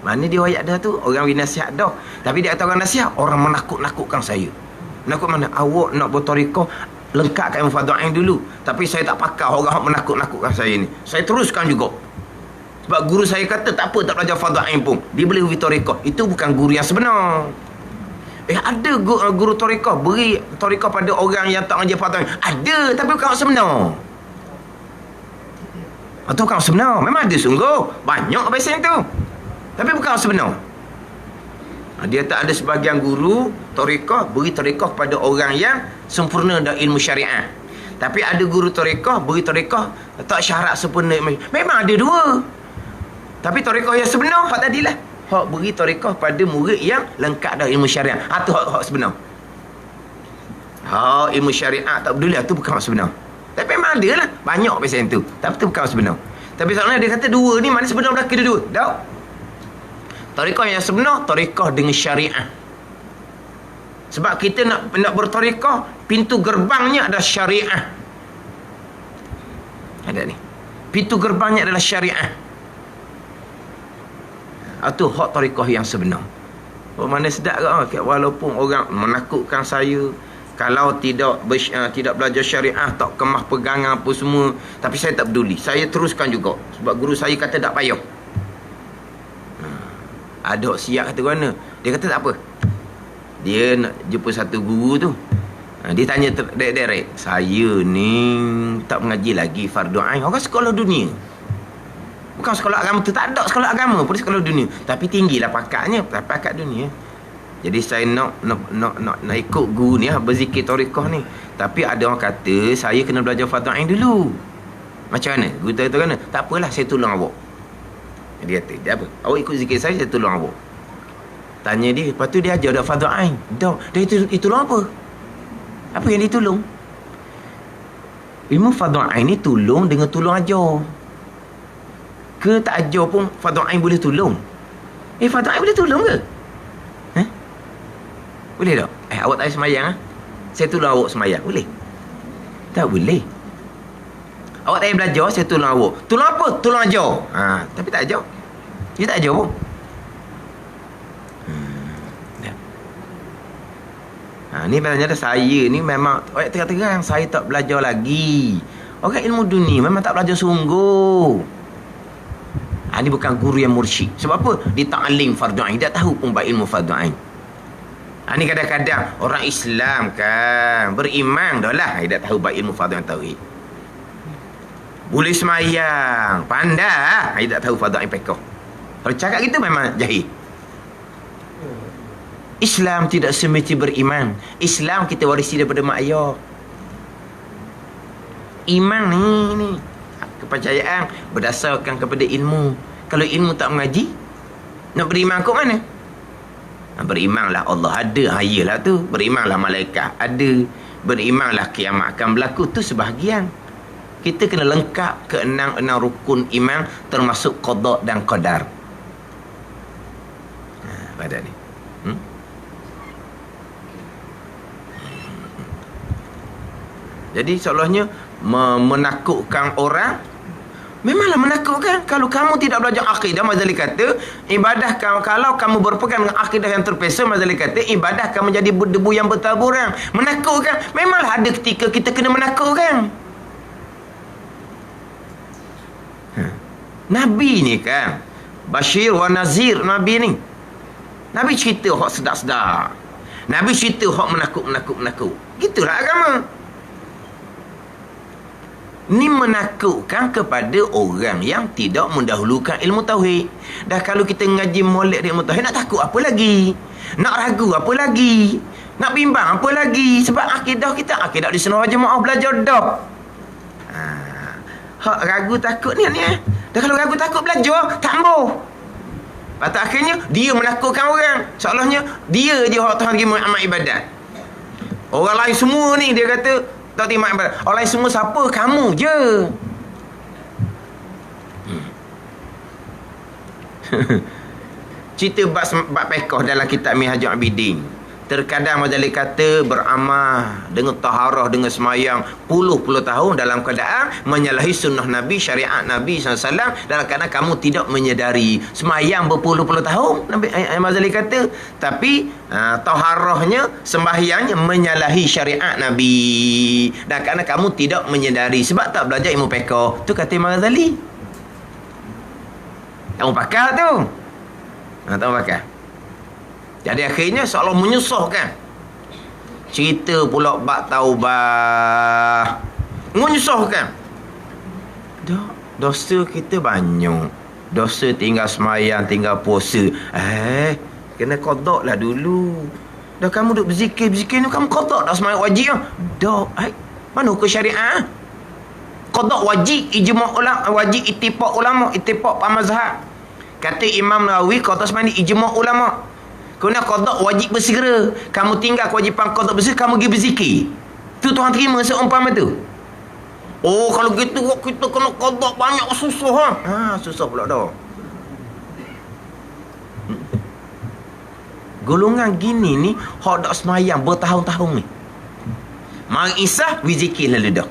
Mana dia ayat dah tu? Orang beri nasihat dah. Tapi dia kata orang nasihat, orang menakut-nakutkan saya. Menakut mana? Awak nak bertarekah, lengkapkan fardhu ain dulu. Tapi saya tak pakar orang menakut-nakutkan saya ni. Saya teruskan juga. Sebab guru saya kata tak apa tak belajar fardhu ain pun, dia boleh beri tarekah. Itu bukan guru yang sebenar. Ada guru tarekah beri tarekah pada orang yang tak ngaji fardhu ain. Ada, tapi bukan sebenar. Itu bukan sebenar. Memang ada sungguh. Banyak biasanya tu. Tapi bukan sebenar. Dia tak ada sebahagian guru tarekah beri tarekah pada orang yang sempurna dalam ilmu syariah. Tapi ada guru tarekah beri tarekah tak syarat sempurna. Memang ada dua. Tapi tarekah yang sebenar hak tadilah. Hak beri tarekah pada murid yang lengkap dalam ilmu syariah. Itu hak sebenar. Ilmu syariah tak peduli, itu bukan hak sebenar. Tapi memang ada lah. Banyak pasal itu. Tapi itu bukan hak sebenar. Tapi soalnya dia kata dua ni mana sebenar belaka dua? Tak. Tarekah yang sebenar, tarekah dengan syariah. Sebab kita nak bertarekah, pintu gerbangnya adalah syariah. Ada ni. Pintu gerbangnya adalah syariah. Itu hak tarekah yang sebenar. Mana sedap ke? Walaupun orang menakutkan saya, kalau tidak belajar syariah, tak kemah pegangan apa semua, tapi saya tak peduli. Saya teruskan juga. Sebab guru saya kata tak payah. Ada siap kata mana? Dia kata tak apa. Dia nak jumpa satu guru tu. Dia tanya direct. Saya ni tak mengaji lagi fardhu ain. Orang sekolah dunia. Bukan sekolah agama tu. Tak ada sekolah agama pun, sekolah dunia. Tapi tinggilah pakatnya. Pakat dunia. Jadi saya nak ikut guru ni, berzikir tarekah ni. Tapi ada orang kata saya kena belajar fardhu ain dulu. Macam mana? Guru kata kan? Tak apalah, saya tolong awak. Dia kata, dia apa? Awak ikut zikir saya tolong awak. Tanya dia, lepas tu dia ajar dah fardhu ain. Dah itu tolong apa? Apa yang dia tolong? Ilmu fardhu ain ni tolong dengan tolong ajar. Ke tak ajar pun fardhu ain boleh tolong? Fardhu ain boleh tolong ke? Boleh tak? Awak tak semayang, saya tolong awak semayang. Boleh? Tak boleh. Awak tak payah belajar, saya tolong awak. Tolong apa? Tolong ajar. Tapi tak ajar. Dia tak ajar pun. Ni sebenarnya saya ni memang terang-terang saya tak belajar lagi. Orang ilmu dunia memang tak belajar sungguh. Ni bukan guru yang mursyid. Sebab apa? Dia ta'lim fardhu ain. Dia tak tahu pun ilmu fardhu ain. Ni kadang-kadang orang Islam kan beriman dah lah, dia tak tahu ilmu fardhu ain tauhid. Boleh semayang, pandai, dia tak tahu fardhu ain fiqh. Kalau cakap gitu memang jahil. Islam tidak semesti beriman. Islam kita warisi daripada mak ayah. Iman ni kepercayaan berdasarkan kepada ilmu. Kalau ilmu tak mengaji, nak beriman kok mana? Berimanlah Allah ada, ayalah tu. Berimanlah malaikat ada. Berimanlah kiamat akan berlaku, tu sebahagian. Kita kena lengkap ke enam rukun iman, termasuk qada dan qadar. Pada ni. Jadi seolahnya menakutkan orang Memanglah menakutkan. Kalau kamu tidak belajar akidah, Mazali kata, ibadah kamu, kalau kamu berpegang dengan akidah yang terpesa, Mazali kata, ibadah kamu menjadi debu yang bertaburan. Menakutkan. Memanglah ada ketika kita kena menakutkan. Nabi ni kan, Bashir wa Nazir, Nabi ni. Nabi cerita hak sedap-sedap. Nabi cerita hak menakut. Gitulah agama. Ni menakutkan kepada orang yang tidak mendahulukan ilmu tauhid. Dah kalau kita ngaji molek ilmu tauhid, nak takut apa lagi? Nak ragu apa lagi? Nak bimbang apa lagi? Sebab akidah kita, akidah di Sunnah wal Jamaah belajar dah. Hak ragu takut ni. Dah kalau ragu takut belajar, tak ambuh. Patut akhirnya dia menakutkan orang. Seolahnya dia je hak Tuhan pergi amal ibadat. Orang lain semua ni dia kata tak terima ibadat. Orang lain semua siapa? Kamu je. Cerita bab pekoh dalam kitab Minhajul Abidin. Terkadang Mazali kata beramal dengan taharah, dengan semayang puluh-puluh tahun dalam keadaan menyalahi sunnah Nabi, syariat Nabi SAW, dalam keadaan kamu tidak menyedari. Semayang berpuluh-puluh tahun Nabi Mazali kata, tapi taharahnya, sembahyangnya menyalahi syariat Nabi, dalam keadaan kamu tidak menyedari sebab tak belajar ilmu pekoh. Tu kata Imam Ghazali. Kamu pakar tu. Tahu pakar. Jadi akhirnya seolah menyusahkan. Cerita pula bab taubah. Menyusahkan. Dosa kita banyak. Dosa tinggal semayang, tinggal puasa. Kena qada lah dulu. Dah kamu duk berzikir ni, kamu qada dah semayang wajib lah. Dah. Mana hukum syariah? Qada wajib, ijma' ulama, wajib ittifaq ulama, ittifaq mazhab. Kata Imam Nawawi, qada semayang ijma' ulama. Kena qada wajib bersegera. Kamu tinggal kewajipan qada bersegera, kamu pergi berzikir. Tu Tuhan terima seumpama tu. Oh, kalau gitu kita kena qada banyak, susah susah pula dah. Golongan gini ni hak dak semayang bertahun-tahun ni. Mari isah berzikir lalu dah.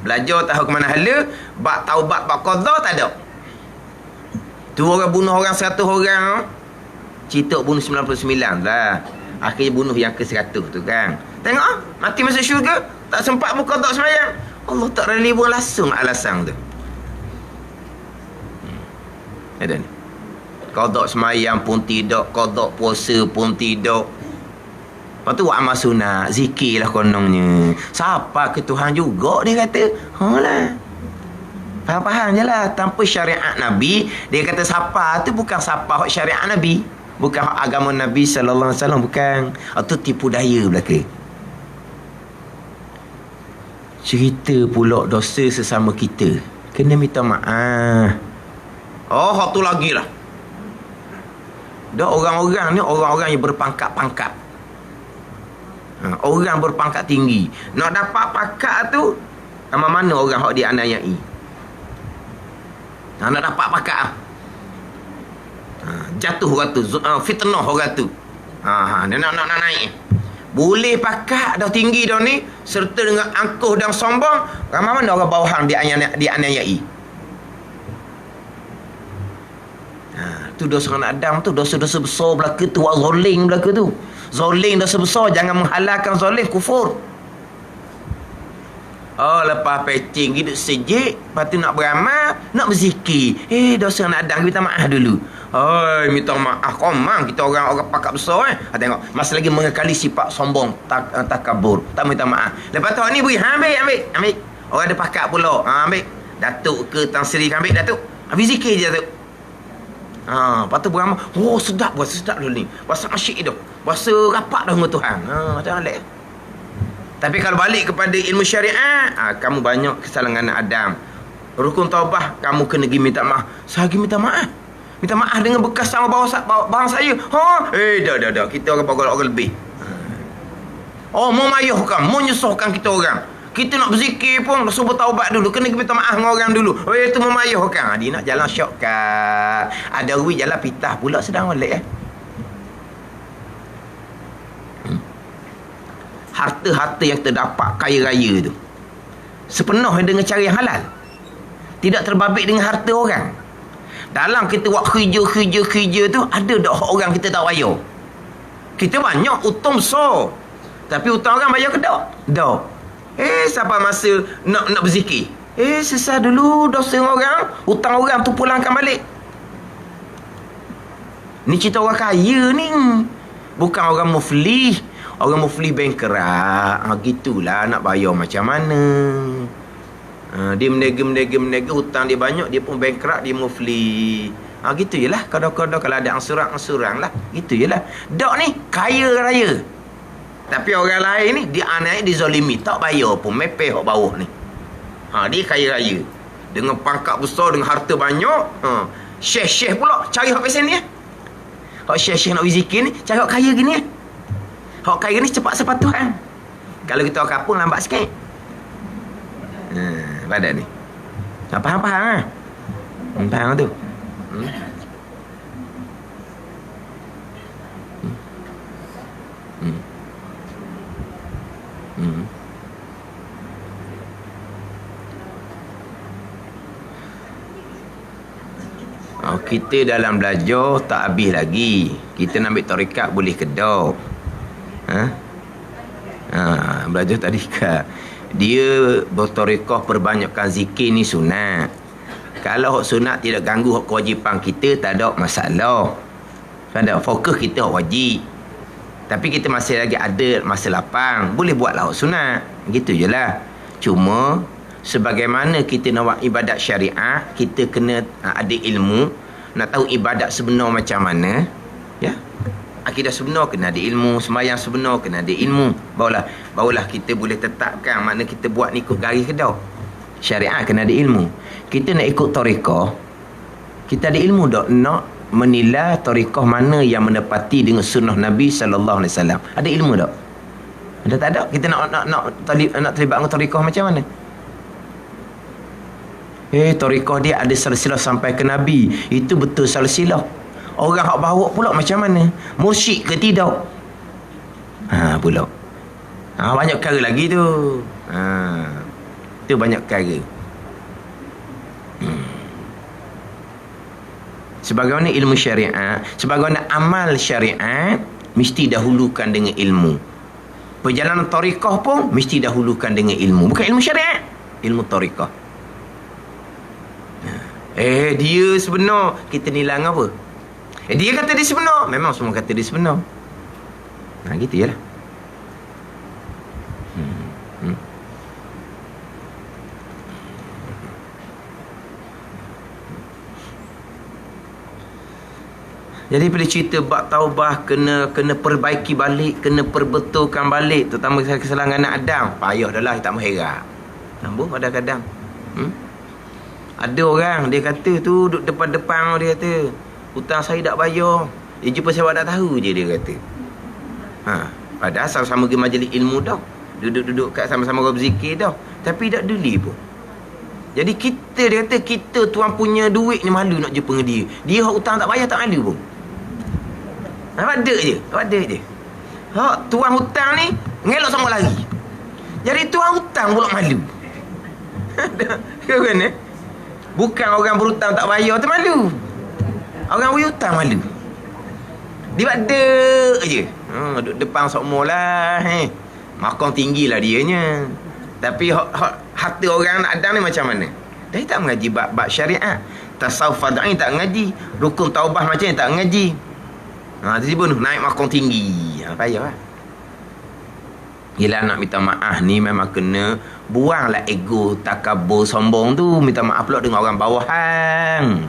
Belajar tahu ke mana hala, bab taubat, bab qada tak ada. Tu orang bunuh orang 100 orang. Cerita bunuh 99 lah. Akhirnya bunuh yang ke-100 tu kan. Tengok mati masuk syurga, tak sempat buka qada semayang. Allah tak rela langsung alasan tu. Ada ni. Qada semayang pun tidak, qada puasa pun tidak. Lepas tu amal sunat, zikir lah kononnya. Siapa ke Tuhan juga dia kata. Lah. Faham-faham je lah. Tanpa syariat Nabi, dia kata siapa tu bukan siapa syariat Nabi. Bukan agama Nabi sallallahu alaihi wasallam, bukan. Itu tipu daya belaka. Cerita pula dosa sesama kita, kena minta maaf. Oh, satu lagi lah. Dah orang-orang ni orang-orang yang berpangkat-pangkat. Orang berpangkat tinggi. Nak dapat pangkat tu, mana orang hak dianiayai. Nak dapat pangkat jatuh orang tu, fitnah orang tu. Dia nak naik. Boleh pakat dah tinggi dah ni, serta dengan angkuh dan sombong, ramai mana orang bawahan dianiayai. Tu dosa anak Adam tu, dosa-dosa besar belaka tu, zalim belaka tu. Zalim dosa besar, jangan menghalalkan zalim, kufur. Oh, lepas pecing hidup sejik, lepas tu nak beramal, nak berzikir. Dosa anak Adam, kita maaf dulu. Minta maaf. Komang kita orang pakak besar tengok, masih lagi mengekali sifat sombong, takabur, tak minta maaf. Lepas tu ni beri, ambil. Orang ada pakak pula, ambil. Datuk ke Tan Sri ambil Datuk. Habis zikir je Datuk. Lepas tu beramal. Oh, sedap dulu ni. Puasa asyik dah. Puasa rapat dah dengan Tuhan. Macam mana? Tapi kalau balik kepada ilmu syariat, kamu banyak kesalahan anak Adam. Rukun taubah, kamu kena pergi minta maaf. Saya pergi minta maaf. Minta maaf dengan bekas sama bawang saya. Dah. Kita orang bawa orang lebih. Mau mayuhkan, mau nyusahkan kita orang. Kita nak berzikir pun suruh taubat dulu, kena minta maaf dengan orang dulu. Itu memayuhkan. Dia nak jalan shortcut. Ada ruih jalan pitah pula sedang balik Harta-harta yang terdapat kaya raya tu, sepenuhnya dengan cara yang halal. Tidak terbabit dengan harta orang. Dalam kita buat kerja tu, ada tak orang kita tak bayar? Kita banyak hutang besar. Tapi hutang orang bayar ke tak? Tak. Siapa masa nak berzikir? Sesah dulu dosa orang, hutang orang tu pulangkan balik. Ni cerita orang kaya ni. Bukan orang muflih. Orang muflih bengkerak. Gitulah nak bayar macam mana. Dia menega, hutang dia banyak, dia pun bengkerak, dia muflih. Gitu je lah. Kadang-kadang kalau ada angsuran lah. Gitu je lah. Dok ni kaya raya. Tapi orang lain ni, dia anak dizalimi. Tak bayar pun, mepeh kat bawah ni. Dia kaya raya. Dengan pangkat besar, dengan harta banyak. Syekh-syekh pula, cari hak pesen ni. Hak syekh-syekh nak zikir ni, cari hak kaya gini. Hak kaya ni cepat sepatuhan. Kalau kita orang kapung, lambat sikit. Pada ni. Faham lah. Faham tu. Kita dalam belajar tak habis lagi. Kita nak ambil tarikat boleh kedok. Belajar tarikat. Dia bertarikat perbanyakkan zikir ni sunat. Kalau hak sunat tidak ganggu hak kewajipan kita, tak ada masalah. Tak ada fokus kita hak wajib. Tapi kita masih lagi ada masa lapang, boleh buatlah hak sunat. Gitu je lah. Cuma sebagaimana kita nak buat ibadat syariah, kita kena ada ilmu. Nak tahu ibadat sebenar macam mana, ya? Akidah sebenar kena ada ilmu, sembahyang sebenar kena ada ilmu. Barulah kita boleh tetapkan mana kita buat ni ikut garis ke tak. Syariat kena ada ilmu. Kita nak ikut tariqah, kita ada ilmu tak nak menilai tariqah mana yang menepati dengan sunnah Nabi sallallahu alaihi wasallam. Ada ilmu tak? Ada tak ada? Kita nak terlibat dengan tariqah macam mana? Tariqah dia ada silsilah sampai ke Nabi. Itu betul silsilah. Orang hak bawa pula macam mana? Mursyid ke tidak? Pula. Banyak perkara lagi tu. Itu banyak perkara. Sebagaimana ilmu syariat, sebagaimana amal syariat, mesti dahulukan dengan ilmu. Perjalanan tariqah pun mesti dahulukan dengan ilmu. Bukan ilmu syariat, ilmu tariqah. Dia sebenar, kita nilai apa? Dia kata dia sebenar, memang semua kata dia sebenar. Gitu je lah. Jadi bila cerita bab taubah, kena perbaiki balik, kena perbetulkan balik, terutama kesalahan anak Adam. Payah dah lah, tak mengherak. Nambuh kadang-kadang. Ada orang dia kata tu duduk depan-depan, dia kata hutang saya tak bayar. Dia jumpa saya tak tahu je, dia kata. Padahal sama-sama pergi majlis ilmu dah. Duduk-duduk kat sama-sama berzikir dah. Tapi tak duli pun. Jadi dia kata kita tuan punya duit ni malu nak jumpa dengan dia. Dia hutang tak bayar tak malu pun. Ada je. Tuan hutang ni ngelak sama lagi. Jadi tuan hutang pula malu. Kan bukan orang berhutang tak bayar tu malu. Orang berhutang malu. Dia ada je. Duduk depan semua lah. Makam tinggi lah dianya. Tapi hati orang nak Adam ni macam mana? Dia tak mengaji bab syariat. Tasawuf fard'i tak mengaji. Rukun taubah macam ni tak mengaji. Tiba-tiba naik makam tinggi. Payah lah. Yelah, nak minta maaf ni memang kena buanglah ego, takabur, sombong tu. Minta maaf pula dengan orang bawahan.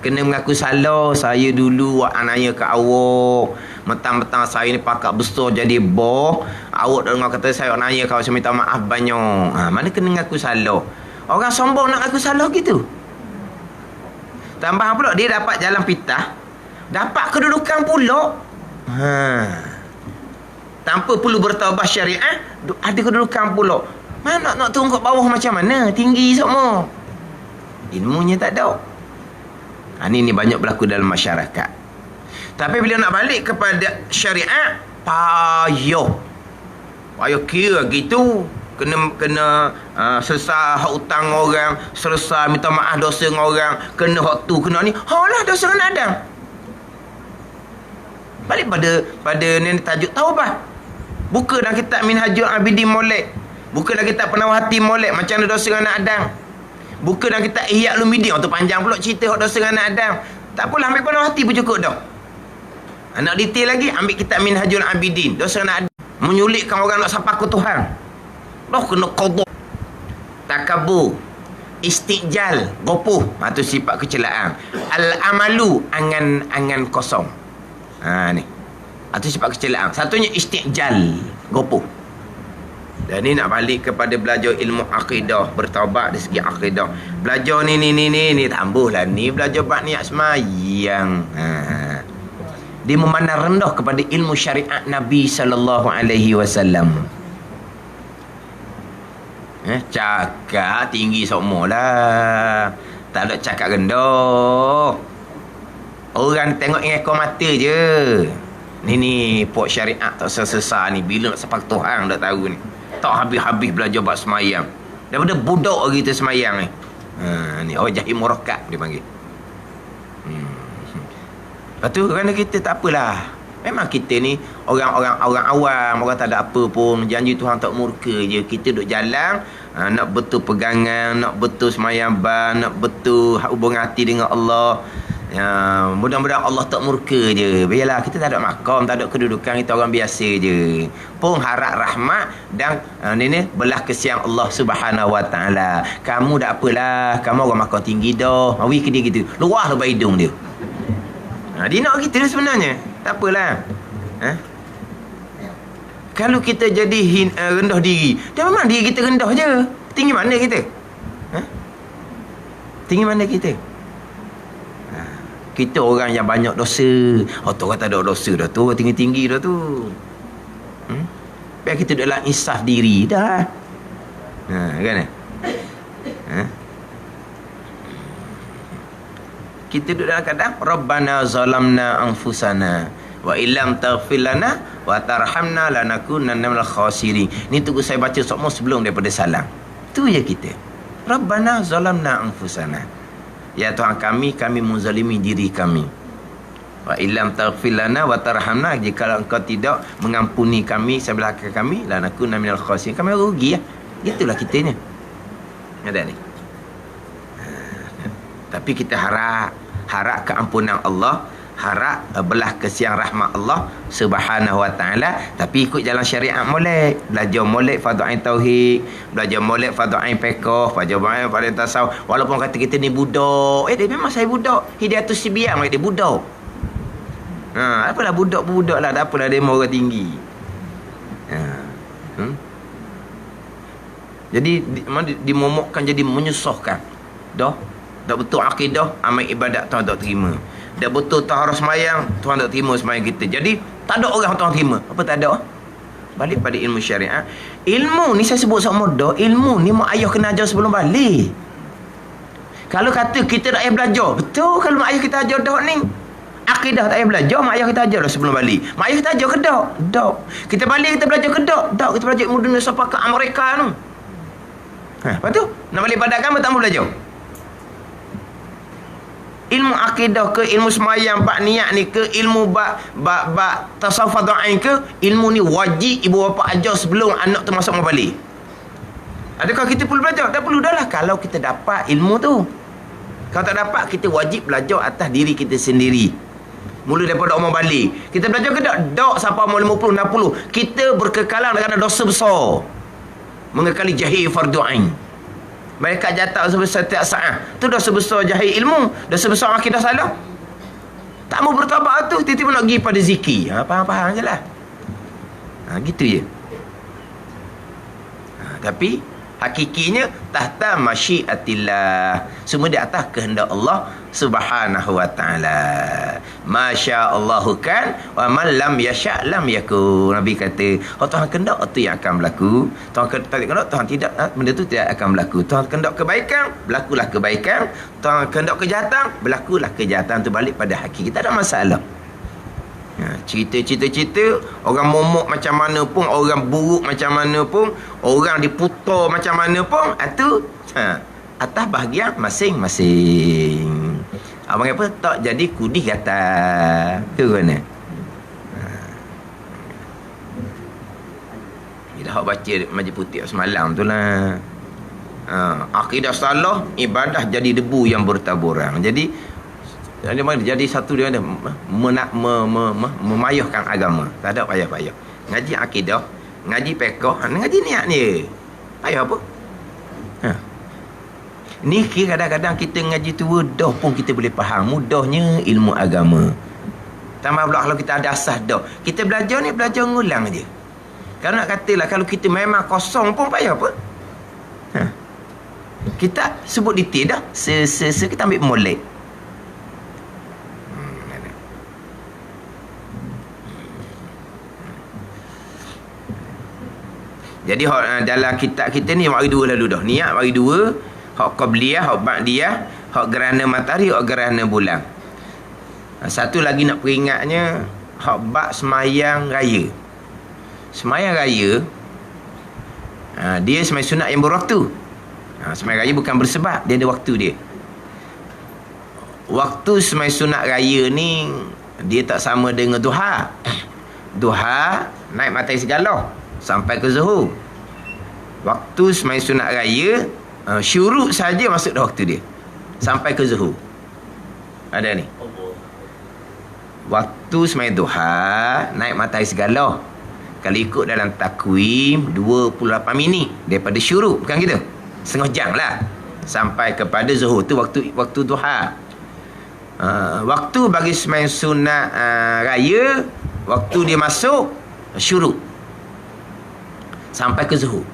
Kena mengaku salah. Saya dulu buat anaya ke awak. Mentang-mentang saya ni pakak besar jadi boh. Awak dengar kata saya anaya kau, saya minta maaf banyak. Mana kena mengaku salah. Orang sombong nak mengaku salah gitu. Tambah pula dia dapat jalan pitah. Dapat kedudukan pula. Tanpa perlu bertaubat syariat, ada kedudukan pula. Mana nak turun kat bawah macam mana? Tinggi semua. Ilmunya tak ada. Ini banyak berlaku dalam masyarakat. Tapi bila nak balik kepada syariat, payah kira gitu. kena selesai hak hutang orang, selesai minta maaf dosa dengan orang, kena hak tu, kena ni. Lah dosa dengan Adam. Balik pada ni tajuk taubat. Buka dalam kitab Minhajul Abidin Molek. Buka dalam kitab Penawar Hati Molek macam mana dosa dengan Adam. Buka dalam kitab Ihya Ulumuddin, tu panjang pula cerita hak dosa dengan Adam. Tak apalah, ambil Penawar Hati pun cukup dah. Nak detail lagi, ambil kitab Minhajul Abidin, dosa dengan Adam. Menyulikkan orang nak sampai ke Tuhan. Dah kena qadha. Takabur, istijal, gopoh, tu sifat kecelaan. Al-amalu, angan-angan kosong. Ni. Itu sifat kecelaan. Satunya istijal, gopoh. Dan ni nak balik kepada belajar ilmu akidah, bertaubat dari segi akidah. Belajar ni tambahlah ni belajar bab niat semayang. Dia memandang rendah kepada ilmu syariat Nabi sallallahu alaihi wasallam. Cakap tinggi semua lah. Tak ada cakap rendah. Orang tengok ekor mata je. Ni pok syariat tak selesai ni. Bila nak sampai Tuhan dah tahu ni. Tak habis-habis belajar bab semayang. Daripada budak kita semayang ni. Ni orang jahil murakkab dia panggil. Lepas tu kerana kita tak apalah. Memang kita ni orang awam, orang tak ada apa pun, janji Tuhan tak murka je. Kita duduk jalan, nak betul pegangan, nak betul semayang ban, nak betul hubungan hati dengan Allah. Mudah-mudahan Allah tak murka je. Biarlah kita tak ada makam, tak ada kedudukan, kita orang biasa je. Pun harap rahmat dan ni belah kesian Allah Subhanahu Wa Taala. Kamu tak apalah, kamu orang makam tinggi dah. Awi ke dia gitu. Luah lepas hidung dia. Dia nak kita sebenarnya. Tak apalah. Kalau kita jadi rendah diri, dan memang diri kita rendah je. Tinggi mana kita? Tinggi mana kita? Kita orang yang banyak dosa. Tu orang tak ada dosa dah tu, orang tinggi-tinggi dah tu. Biar kita dalam insaf diri dah. Kan? Kita duduk dalam keadaan Rabbana zalamna anfusana wa illam taghfir lana wa tarhamna lanakunanna minal khasirin. Ni tunggu saya baca semua sebelum daripada salam. Tu je kita. Rabbana zalamna anfusana. Ya Tuhan kami menzalimi diri kami. Wa illam taghfir lana wa tarhamna, jika Engkau tidak mengampuni kami sebelah kami, lanakunanna minal khasirin, kami rugi ya. Itulah kitanya. Ada ni. Tapi kita harap keampunan Allah, harap belah kesian rahmat Allah Subhanahu Wa Taala, tapi ikut jalan syariat molek. Belajar molek fardu ain tauhid, belajar molek fardu ain fiqh, belajar molek fardu tasawuf. Walaupun kata kita ni budak, dia memang saya budak. Hidayatus Sibiyan dia budak. Apalah budak-budak lah, tak apalah dia orang tinggi. Jadi dimomokkan, jadi menyusahkan. Dah betul akidah, amal ibadat Tuhan tak terima. Dah betul taharah semayang, Tuhan tak terima semayang kita. Jadi tak ada orang Tuhan terima. Apa tak ada? Balik pada ilmu syariat. Ilmu ni saya sebut sama dah, ilmu ni mak ayah kena ajar sebelum balik. Kalau kata kita tak payah belajar, betul kalau mak ayah kita ajar dah ni. Akidah tak payah belajar, mak ayah kita ajar dah sebelum balik. Mak ayah kita ajar ke tak? Tak. Kita balik kita belajar ke tak? Tak. Kita belajar ilmu dunia sampai ke Amerika tu. Lepas tu nak balik pada agama tak mau belajar. Ilmu akidah ke, ilmu semayang bab niat ni ke, ilmu bab tasawuf fardu ain ke, ilmu ni wajib ibu bapa ajar sebelum anak tu masuk balik. Adakah kita perlu belajar? Tak perlu dah lah kalau kita dapat ilmu tu. Kalau tak dapat, kita wajib belajar atas diri kita sendiri. Mula daripada umur balik. Kita belajar ke tak? Tak sampai umur 50, 60. Kita berkekalan dengan dosa besar. Mengekali jahil fardu ain. Mereka jatah sebesar setiap saat. Tu dah sebesar jahil ilmu, dah sebesar akidah salah. Tak mau bertabat tu, tiba-tiba nak pergi pada zikir. Faham-faham je lah. Gitu je. Tapi hakikinya tahta masyiatillah. Semua di atas kehendak Allah Subhanahu Wa Taala. Masya-Allahu kan, wa man lam yasha' lam yakun. Nabi kata, Tuhan kehendak itu yang akan berlaku. Tuhan kehendak, Tuhan tidak, benda itu tidak akan berlaku. Tuhan kehendak kebaikan, berlakulah kebaikan. Tuhan kehendak kejahatan, berlakulah kejahatan. Itu balik pada hakikat. Tak ada masalah. Cerita-cerita orang momok macam mana pun, orang buruk macam mana pun, orang diputar macam mana pun, itu atas bahagian masing-masing. Abang apa tak jadi kudi kata tu kan. Bila hak baca majlis putih semalam tu lah, akidah salah, ibadah jadi debu yang bertaburan. Jadi satu dia ada memayahkan agama. Tak ada payah-payah. Ngaji akidah, ngaji fiqh, ngaji niat ni. Payah apa? Ni kadang-kadang kita ngaji tu dah pun kita boleh faham mudahnya ilmu agama. Tambah pula kalau kita ada asas dah. Kita belajar ngulang je. Kalau nak katalah kalau kita memang kosong pun payah apa? Kita sebut detail dah. Kita ambil molek. Jadi dalam kitab kita ni bagi dua lalu dah. Niat bagi dua, hak qabliyah, hak ba'diyah, hak gerhana matahari, hak gerhana bulan. Satu lagi nak peringatnya, hak bab semayang raya. Semayang raya dia semayang sunat yang berwaktu. Semayang raya bukan bersebab, dia ada waktu dia. Waktu semayang sunat raya ni dia tak sama dengan duha. Duha naik matahari segala sampai ke zuhur. Waktu semayang sunat raya syuruk saja masuk dah waktu dia sampai ke zuhur. Ada ni waktu semayang duha naik matahari segala. Kalau ikut dalam takwim 28 minit daripada syuruk, bukan gitu, setengah jam lah sampai kepada zuhur. Tu waktu duha. Waktu bagi semayang sunat raya, waktu dia masuk syuruk sampai ke zuhur.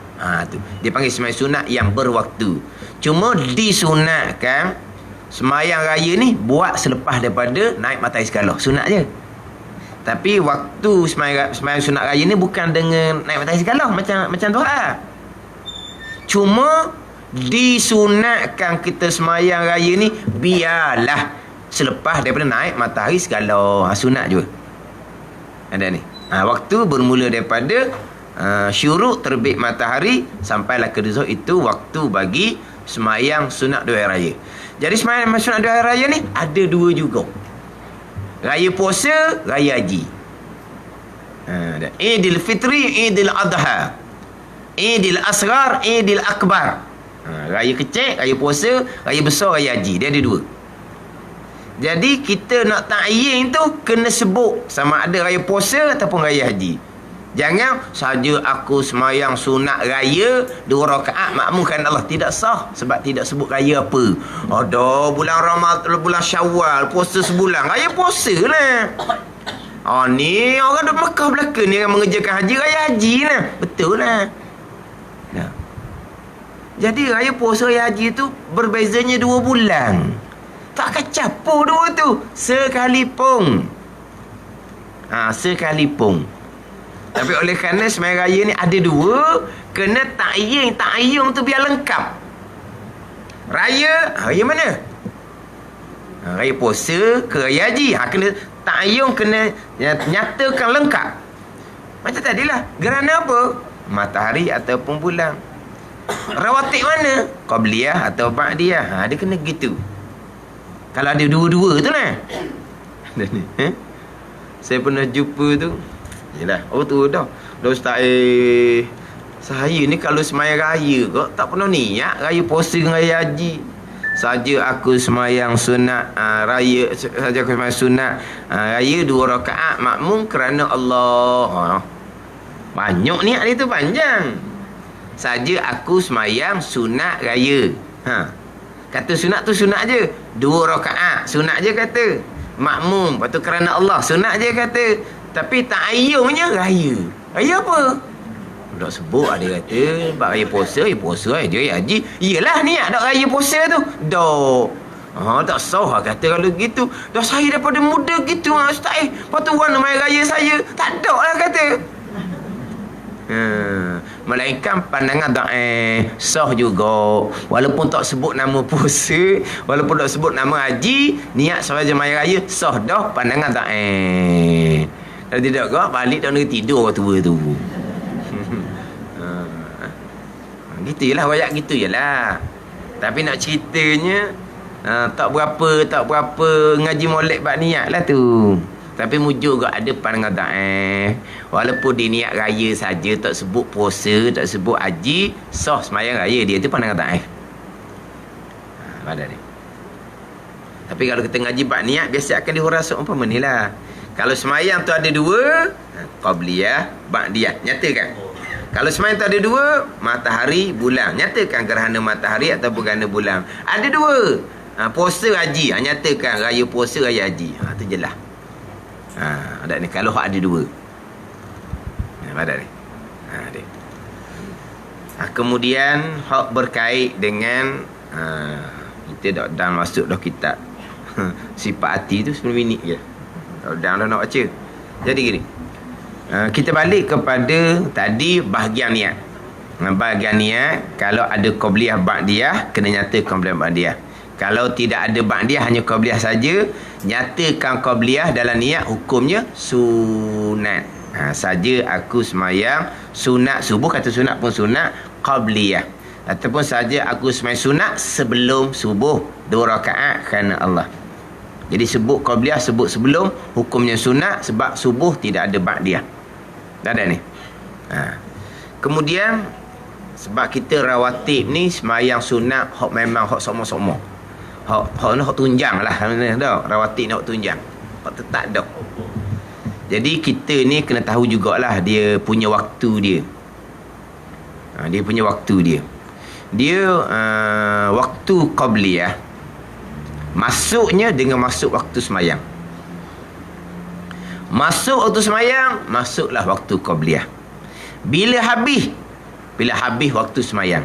Tu dia panggil semayang sunat yang berwaktu. Cuma disunatkan semayang raya ni buat selepas daripada naik matahari segala, sunat je. Tapi waktu semayang sunat raya ni bukan dengan naik matahari segala macam doa. Cuma disunatkan kita semayang raya ni biarlah selepas daripada naik matahari segala. Sunat juga. Ada ni. Waktu bermula daripada syuruk terbit matahari sampailah ke zuhur, itu waktu bagi semayang sunat dua raya. Jadi semayang sunat dua raya ni ada dua juga. Raya puasa, raya haji. Idul Fitri, Idul Adha, Idul Asghar, Idul Akbar. Raya kecil, raya puasa, raya besar, raya haji. Dia ada dua. Jadi kita nak ta'yin tu kena sebut sama ada raya puasa ataupun raya haji. Jangan saja aku semayang sunat raya 2 rakaat makmumkan Allah. Tidak sah sebab tidak sebut raya apa. Ada bulan Ramadan, bulan Syawal, puasa sebulan. Raya puasa lah. Ni orang duduk Mekah belakang ni yang mengerjakan haji, raya haji lah. Betul lah. Jadi raya puasa, raya haji tu berbezanya 2 bulan. Takkan capur dua tu sekalipun. Sekalipun. Tapi oleh kerana semayang raya ni ada dua, kena ta'yin tu biar lengkap. Raya mana? Raya puasa ke raya haji. Kena ta'yin, kena nyatakan lengkap. Macam tadilah, gerhana apa? Matahari ataupun bulan. Rawatib mana? Qabliyah atau ba'diyah. Dia kena gitu. Kalau ada dua-dua tu lah. Saya pernah jumpa tu. Yelah, tu dah Ustaz, saya ni kalau semayang raya kok tak pernah niat raya puasa dengan raya haji. Saja aku semayang sunat raya, saja aku semayang sunat raya 2 rakaat makmum kerana Allah. Banyak niat dia tu, panjang. Saja aku semayang sunat raya. Kata sunat tu sunat je, 2 rakaat sunat je kata. Makmum, lepas tu kerana Allah, sunat je kata. Tapi ta'ayyunnya raya. Raya apa? Tak sebut dia kata bab raya puasa aja, raya haji. Iyalah niat dak raya puasa tu. Tak sah kata kalau gitu. Dah saya daripada muda gitu Ustaz. Lepas tu orang nak main raya saya. Tak ada lah kata. melainkan pandangan sah juga. Walaupun tak sebut nama puasa, walaupun tak sebut nama haji, niat sebagai maya raya sah dah pandangan kalau tidak kau balik dah nak tidur tua tu. Gitulah wayak gitu jelah. Tapi nak ceritanya tak berapa ngaji molek bab niat lah tu. Tapi mujur juga ada pandangan walaupun dia niat raya saja, tak sebut puasa, tak sebut haji, sah semayang raya dia tu pandangan pada ni. Tapi kalau kita ngaji bab niat, biasa akan dihurasuk umpama ni lah. Kalau semayang tu ada dua, qabliyah, ba'diyah, nyatakan. Kalau semayang tu ada dua, matahari, bulan, nyatakan gerhana matahari atau gerhana bulan. Ada dua, puasa, haji, nyatakan raya puasa, raya haji. Tu je lah. Ada ni kalau hak ada dua. Ada ni. Ada. Kemudian hak berkait dengan kita dah masuk dah kitab sifat hati tu 10 minit je. Dah nak baca. Jadi gini. Kita balik kepada tadi bahagian niat. Bahagian niat kalau ada qabliyah ba'diyah kena nyata qabliyah ba'diyah. Kalau tidak ada ba'diyah, hanya qabliyah saja, nyatakan qabliyah dalam niat hukumnya sunat. Saja aku semayang sunat subuh, kata sunat pun sunat qabliyah. Ataupun saja aku semayang sunat sebelum subuh 2 rakaat kerana Allah. Jadi sebut qabliyah, sebut sebelum, hukumnya sunat sebab subuh tidak ada ba'diyah. Dah ada ni. Kemudian sebab kita rawatib ni semayang sunat hak memang hak sama-sama. Hak ni hak tunjang lah dah. Rawatib ni hak tunjang. Hak tetap dah. Jadi kita ni kena tahu jugalah dia punya waktu dia. Dia punya waktu dia. Dia waktu qabliyah masuknya dengan masuk waktu semayang. Masuk waktu semayang, masuklah waktu qabliyah. Bila habis waktu semayang.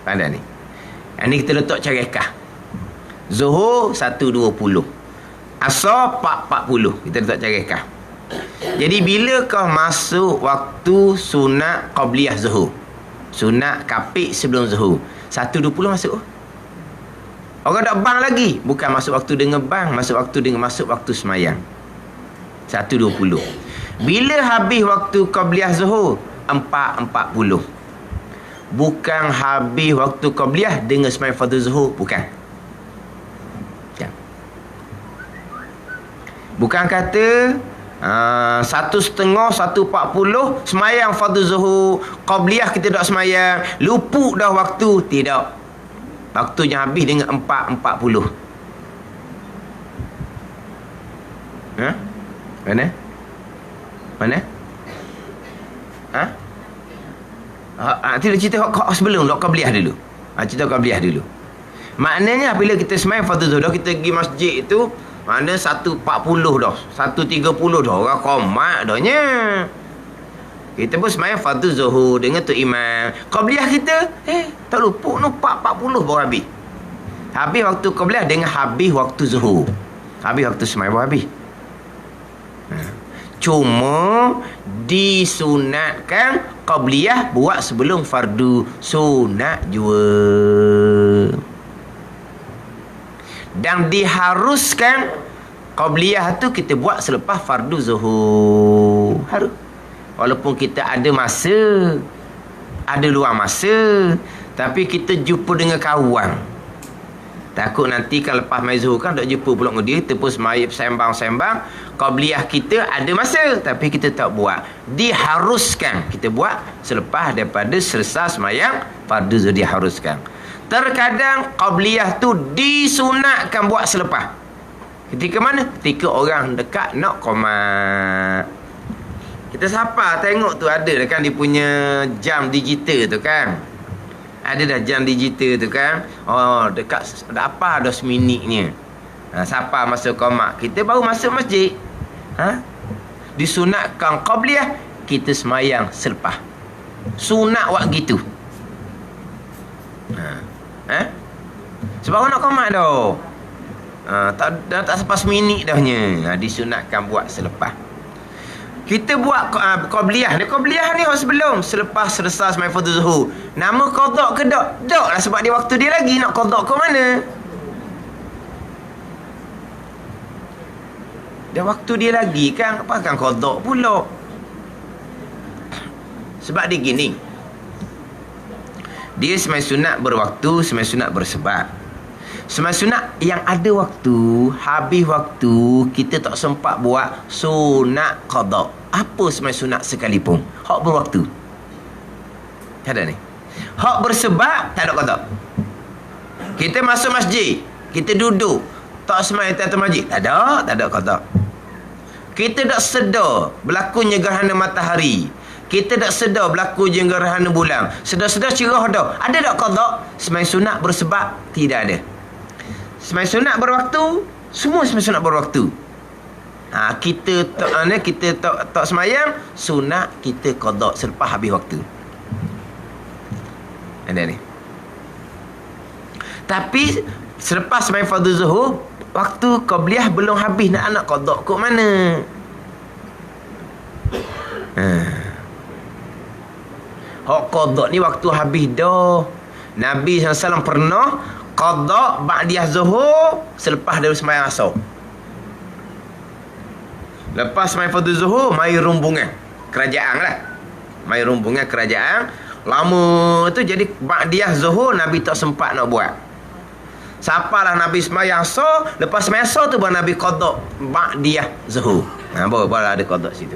Pandai ni. Ini kita letak carekah. Zuhur 1.20, Asar 4.40. Kita letak carekah. Jadi bila kau masuk waktu sunat qabliyah zuhur, sunat kapik sebelum zuhur, 1.20 masuk. Orang tak bang lagi. Bukan masuk waktu dengan bang, masuk waktu semayang. 1.20. Bila habis waktu qabliyah zuhur, 4.40. Bukan habis waktu qabliyah dengan semayang fardu zuhur. Bukan kata 1.30, 1.40 semayang fardu zuhur, qabliyah kita tak semayang, luput dah waktu. Tidak. Waktunya habis dengan 4.40. Mana? Tidak cerita sebelum qabliyah dulu. Cerita qabliyah dulu. Maknanya bila kita semayang fardu zuhur, kita pergi masjid tu, mana 1.40 dah, 1.30 dah, orang qomat dahnya. Kita pun semayang fardu zuhur dengan tu imam. Qabliyah kita tak lupa 4.40 baru habis. Habis waktu qabliyah dengan habis waktu zuhur. Habis waktu semayang baru habis. Cuma disunatkan qabliyah buat sebelum fardu sunat jua. Dan diharuskan qabliyah tu kita buat selepas fardu zuhur. Harus. Walaupun kita ada masa, ada luang masa, tapi kita jumpa dengan kawan. Takut nanti kan lepas mai zuhur kan tak jumpa pula dengan dia, terus mai sembang-sembang, qabliyah kita ada masa tapi kita tak buat. Diharuskan kita buat selepas daripada selesai sembahyang fardu zuhur, diharuskan. Terkadang qabliyah tu disunatkan buat selepas. Ketika mana? Ketika orang dekat nak qomat. Kita siapa tengok tu ada kan dia punya jam digital tu kan. Ada dah jam digital tu kan. Oh, dekat apa dah seminitnya. Siapa masuk qomat, kita baru masuk masjid. Disunatkan qabliyah, kita semayang selepas. Sunat buat gitu. Sebab orang nak qomat dah. Tak sampai seminit dahnya. Disunatkan buat selepas. Kita buat qabliyah ni. Qabliyah ni sebelum, selepas selesai sembahyang fardu zuhur. Nama qada ke tak? Tak lah, sebab dia waktu dia lagi. Nak qada ke mana? Dia waktu dia lagi kan. Apa kan qada pula? Sebab dia gini. Dia sembahyang sunat berwaktu, sembahyang sunat bersebab. Sembahyang sunat yang ada waktu, habis waktu, kita tak sempat buat sunat qada. Apa sembahyang sunat sekalipun, hak berwaktu. Ada ni. Hak bersebab, tak ada qada. Kita masuk masjid, kita duduk, tak sembahyang atas masjid, tak ada qada. Kita tak sedar berlakunya gerhana matahari, kita tak sedar berlaku gerhana bulan, sedar-sedar cerah dah, ada tak qada? Sembahyang sunat bersebab, tidak ada. Sembahyang sunat berwaktu, semua sembahyang sunat berwaktu. Kita tak sembahyang sunat, kita qada selepas habis waktu. Ada ni. Tapi selepas sembahyang fardu zuhur, waktu qabliyah belum habis, nak qada kok mana? Hak qada ni waktu habis dah. Nabi SAW pernah qada ba'diyah zuhur selepas dari sembahyang asar. Lepas sembahyang fardu zuhur, mai rombongan kerajaan lah. Mai rombongan kerajaan. Lama tu jadi ba'diyah zuhur Nabi tak sempat nak buat. Sampailah Nabi sembahyang asar, lepas sembahyang asar tu baru Nabi qada ba'diyah zuhur. Baru ada qada situ.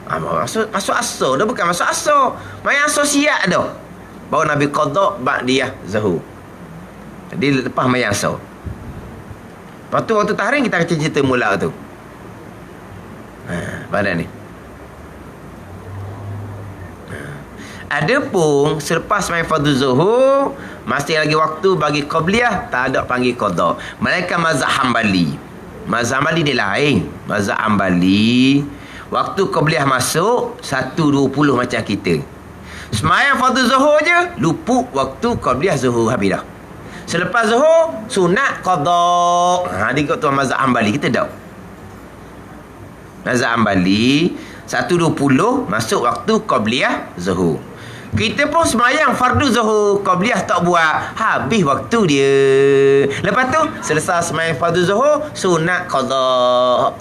Masuk asar dah, bukan masuk asar. Sembahyang asar siap dah. Baru Nabi qada ba'diyah zuhur. Jadi lepas sembahyang asar. Lepas tu waktu tahrim kita akan cerita mula tu. Pada ni. Adapun selepas sembahyang fardu zuhur, masih lagi waktu bagi qabliyah, tak ada panggil qada. Mereka mazhab Hambali. Mazhab Hambali dia lain. Mazhab Hambali, waktu qabliyah masuk 1.20 macam kita. Sembahyang fardu zuhur je, luput waktu qabliyah zuhur habis dah. Selepas zuhur, sunat qada. Dia ikut tuan mazhab Hambali, kita tak. Mazhab Hambali 1.20 masuk waktu qabliyah zuhur. Kita pun sembahyang fardu zuhur, qabliyah tak buat, habis waktu dia. Lepas tu selesai sembahyang fardu zuhur, sunat qada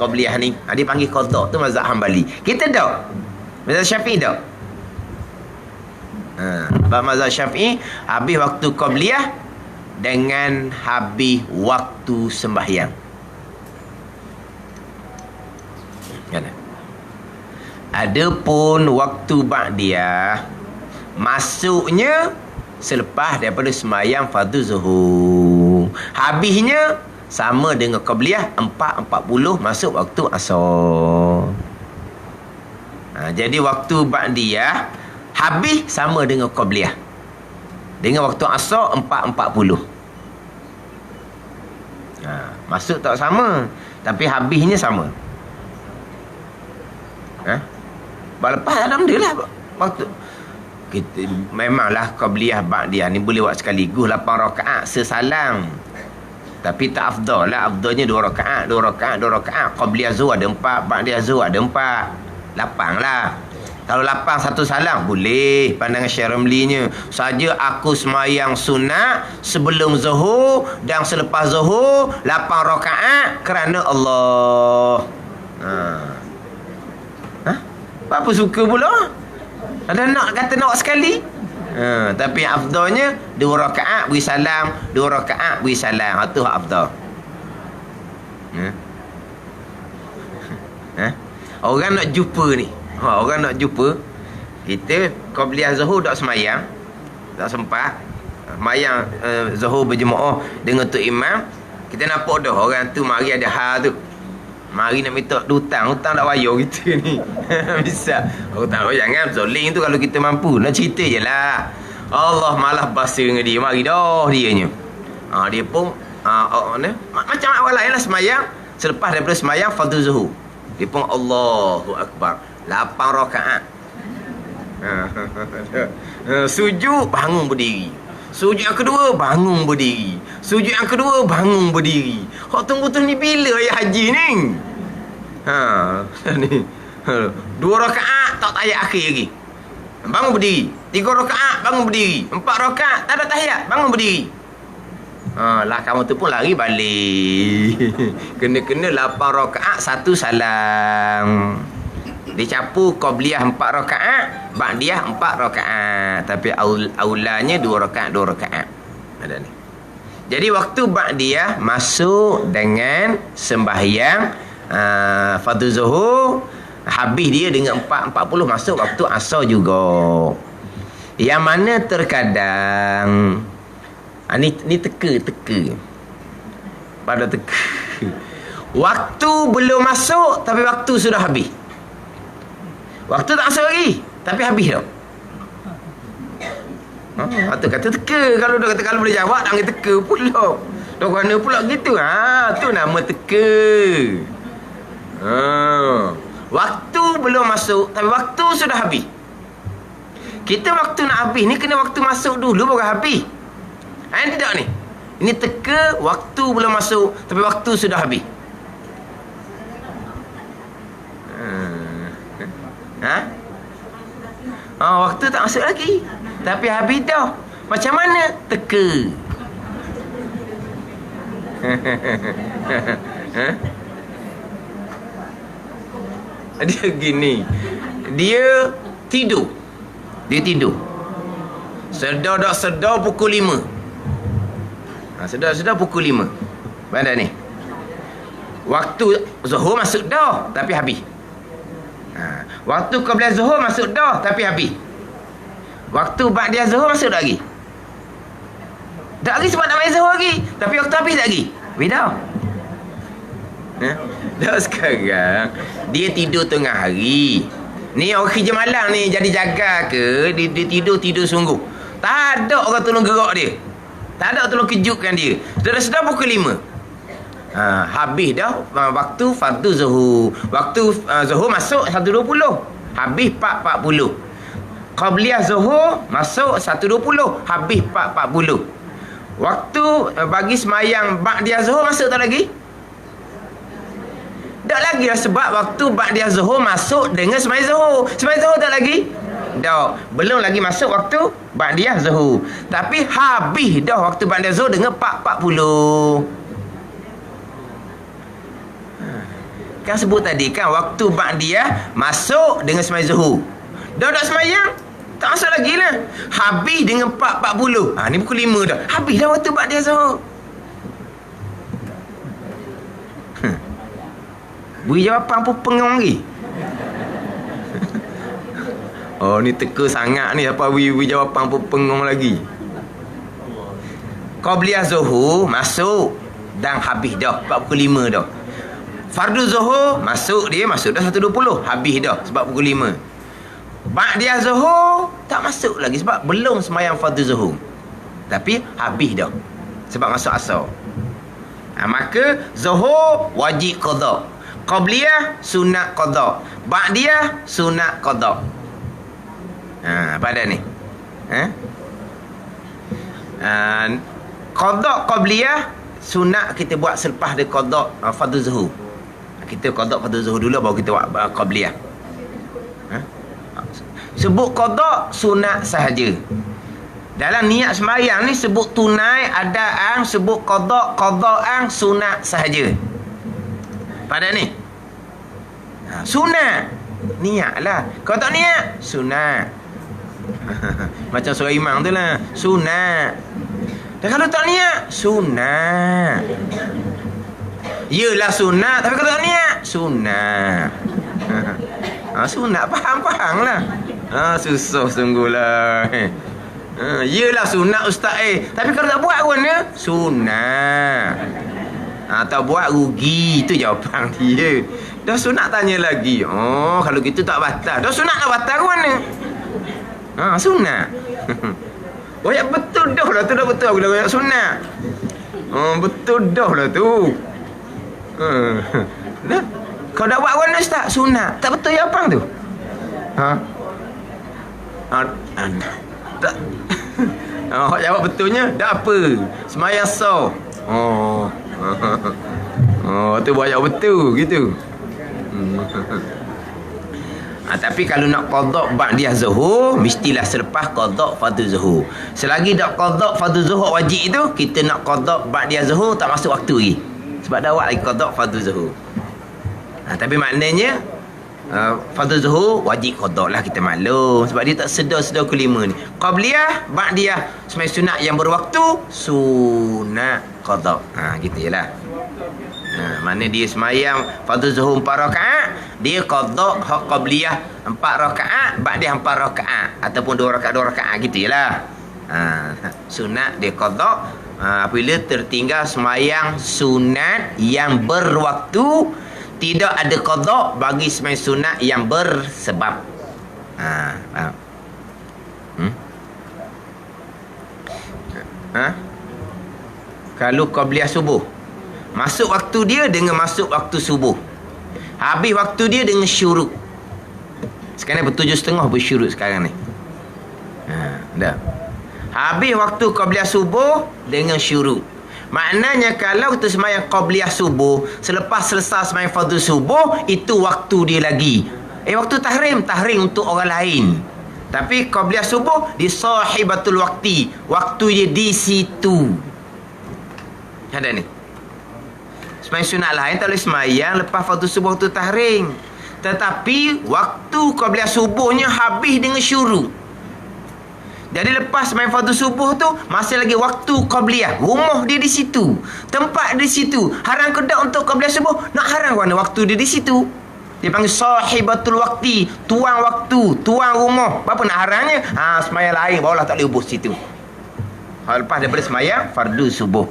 qabliyah ni. Dia panggil qada, tu mazhab Hambali. Kita tak. Mazhab Syafi'i tak. Mazhab Syafi'i habis waktu qabliyah dengan habis waktu sembahyang. Kan? Adapun waktu ba'diyah masuknya selepas daripada sembahyang fardu zuhur. Habisnya sama dengan qabliyah 4.40 masuk waktu asar. Jadi waktu ba'diyah habis sama dengan qabliyah. Dengan waktu asar 4.40. Masuk tak sama, tapi habisnya sama. Lepas alhamdulillah waktu kita memanglah qabliyah ba'diyah ni boleh buat sekaligus 8 rakaat sesalang. Tapi tak afdal lah. Afdalnya 2 rakaat, 2 rakaat, 2 rakaat. Qabliyah zuhur ada 4, ba'diyah zuhur ada 4. 8 lah. Kalau 8 satu salam boleh. Pandangan Syekh Ramlinya, saja aku semayang sunat sebelum zuhur dan selepas zuhur 8 rakaat kerana Allah. Apa suka pula? Ada nak kata nak sekali. Tapi afdalnya 2 rakaat beri salam, 2 rakaat beri salam. Itu hak afdal. Orang nak jumpa ni. Orang nak jumpa. Kita qabliyah zuhur tak semayang, tak sempat. Semayang zuhur berjemaah dengan tu imam. Kita nampak dah orang tu mari ada hal tu. Mari nak minta hutang tak bayar kita ni. Bisa. Hutang jangan zoling tu kalau kita mampu. Nak cerita je lah. Allah malah basa dengan dia. Mari dah dianya. Dia pun macam orang lain lah semayang. Selepas daripada semayang fardu zuhur, dia pun Allahu Akbar 8 rakaat. Sujud bangun berdiri. Sujud yang kedua bangun berdiri. Sujud yang kedua bangun berdiri. Hak tunggu tu ni bila ayah haji ni? Ni. 2 rakaat tak tahiyat akhir lagi. Bangun berdiri. 3 rakaat bangun berdiri. 4 rakaat tak ada tahiyat, bangun berdiri. Lah kamu tu pun lari balik. Kena-kena 8 rakaat 1 salam. Dicapu qabliyah 4 rakaat, ba'diyah 4 rakaat. Tapi aulanya 2 rakaat 2 rakaat. Ada ni. Jadi waktu ba'diyah masuk dengan sembahyang fardu zuhur, habis dia dengan 4.40 masuk waktu asar juga. Yang mana terkadang ni teka pada teka. Waktu belum masuk tapi waktu sudah habis. Waktu tak masuk lagi tapi habis dah. Atau kata teka. Kalau dia kata kalau boleh jawab tak kata teka pula. Dah mana pula gitu. Tu nama teka. Waktu belum masuk tapi waktu sudah habis. Kita waktu nak habis ni kena waktu masuk dulu baru habis. Tidak ni. Ini teka waktu belum masuk tapi waktu sudah habis. Waktu tak masuk lagi tapi habis dah. Macam mana? Teka. Dia gini. Dia tidur. Sedar tak sedar pukul 5. Sedar pukul 5. Mana ni? Waktu zuhur masuk dah tapi habis. Waktu qabliyah zuhur masuk dah tapi habis. Waktu ba'diyah zuhur masuk dah lagi. Tak lagi sebab nak main zuhur lagi. Tapi waktu habis tak lagi. Beda. Dah sekarang dia tidur tengah hari. Ni orang kerja malam ni jadi jaga ke, dia tidur sungguh. Tak ada orang tolong gerak dia. Tak ada tolong kejutkan dia. Sudah pukul 5. Habis dah waktu fardu zuhur. Waktu zuhur masuk 1.20. Habis 4.40. Qabliyah zuhur masuk 1.20. Habis 4.40. Waktu bagi semayang ba'diyah zuhur masuk tak lagi? Tak lagi lah sebab waktu ba'diyah zuhur masuk dengan semayang zuhur. Semayang zuhur tak lagi? Tak. Belum lagi masuk waktu ba'diyah zuhur. Tapi habis dah waktu ba'diyah zuhur dengan 4.40. Kan sebut tadi kan waktu ba'diyah masuk dengan semayang zuhur. Dah tak semayang, tak masuk lagi lah. Habis dengan 4.40. Ni pukul 5 dah. Habis dah waktu ba'diyah zuhur. Beri jawapan apa pengong lagi? Ni teka sangat ni. Apa beri jawapan apa pengong lagi? Qabliyah zuhur masuk dan habis dah 4.5 dah. Fardu zuhur masuk dah 1.20. Habis dah sebab pukul 5. Ba'diyah zuhur tak masuk lagi sebab belum semayang fardu zuhur. Tapi habis dah sebab masuk asar. Maka zuhur wajib qada. Qabliyah sunat qada. Ba'diyah sunat qada. Pada ni. Qada qabliyah sunat kita buat selepas dia qada fardu zuhur. Kita qada fardu zuhur dulu baru kita buat qabliyah. Sebut qada sunat sahaja. Dalam niat sembahyang ni sebut tunai adaan, sebut qadaan sunat sahaja. Pada ni sunat niat lah. Kalau tak niat sunat. Macam surah imam tu lah, sunat. Dan kalau tak niat sunat. Yelah sunat, tapi kalau tak niat sunat. Sunat faham lah. Susah sungguh lah. Yelah sunat ustaz tapi kalau tak buat pun ya sunat. Tak buat rugi. Itu jawapan dia. Dah sunat tanya lagi. Kalau gitu tak batal. Dah sunat tak batal ke mana? Sunat. Ya betul dah lah tu. Dah betul aku dah banyak sunat. Betul dah lah tu. Dah. Kau dah buat ke mana ustaz? Sunat. Tak betul jawapan tu. Tak. Jawab betulnya dah apa? Semayang sah. Tu buat jawab betul gitu. Tapi kalau nak qada ba'diyah zuhur, mestilah selepas qada fardhu zuhur. Selagi tak qada fardhu zuhur wajib itu, kita nak qada ba'diyah zuhur tak masuk waktu lagi. Sebab dah awak lagi qada fardhu zuhur. Tapi maknanya fardhu zuhur wajib qada lah, kita maklum. Sebab dia tak sedar kelima ni. Qabliyah, ba'diyah, semai sunat yang berwaktu, sunat qada. Gitu je lah. Mana dia semayang fardhu zuhur 4 rakaat, dia qada hak qabliyah 4 rakaat, ba'diyah 4 rakaat ataupun 2 rakaat gitu jelah. Sunat dia qada apabila tertinggal semayang sunat yang berwaktu, tidak ada qada bagi semayang sunat yang bersebab. Faham? Kalau qabliyah subuh, masuk waktu dia dengan masuk waktu subuh, habis waktu dia dengan syuruk. Sekarang ni 7:30 bersyuruk sekarang ni. Dah. Habis waktu qabliyah subuh dengan syuruk. Maknanya kalau kita sembahyang qabliyah subuh, selepas selesai sembahyang fardhu subuh, itu waktu dia lagi. Waktu tahrim untuk orang lain. Tapi qabliyah subuh di sahibatul waqti, waktu dia di situ. Ada ni. Sembahyang sunat lain tak boleh sembahyang lepas fardhu subuh tu tahrim. Tetapi waktu qabliyah subuhnya habis dengan syuruk. Jadi lepas sembahyang fardhu subuh tu masih lagi waktu qabliyah. Rumah dia di situ, tempat di situ. Haram ke tak untuk qabliyah subuh? Nak haram ke mana? Waktu dia di situ. Dia panggil sahibatul waqti, tuang waktu, tuang rumah. Apa nak haramnya? Sembahyang lain barulah tak boleh hubung situ. Lepas daripada sembahyang fardhu subuh.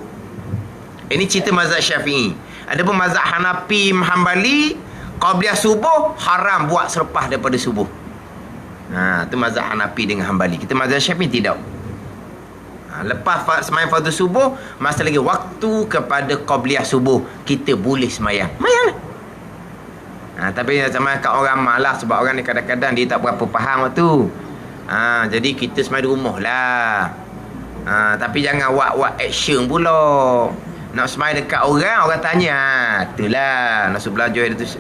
Ini cerita mazhab Syafi'i. Adapun mazhab Hanafi, Hanbali, qabliyah subuh haram buat selepas daripada subuh. Itu mazhab Hanafi dengan Hanbali. Kita mazhab Syafi'i tidak. Lepas sembahyang fardhu subuh, masih lagi waktu kepada qabliyah subuh, kita boleh sembahyang. Sembahyang lah. Tapi sama kat orang malas, sebab orang ni kadang-kadang dia tak berapa faham waktu. Jadi kita sembahyang di rumah lah. Tapi jangan buat action pula. Nak semai dekat orang tanya. Itulah nak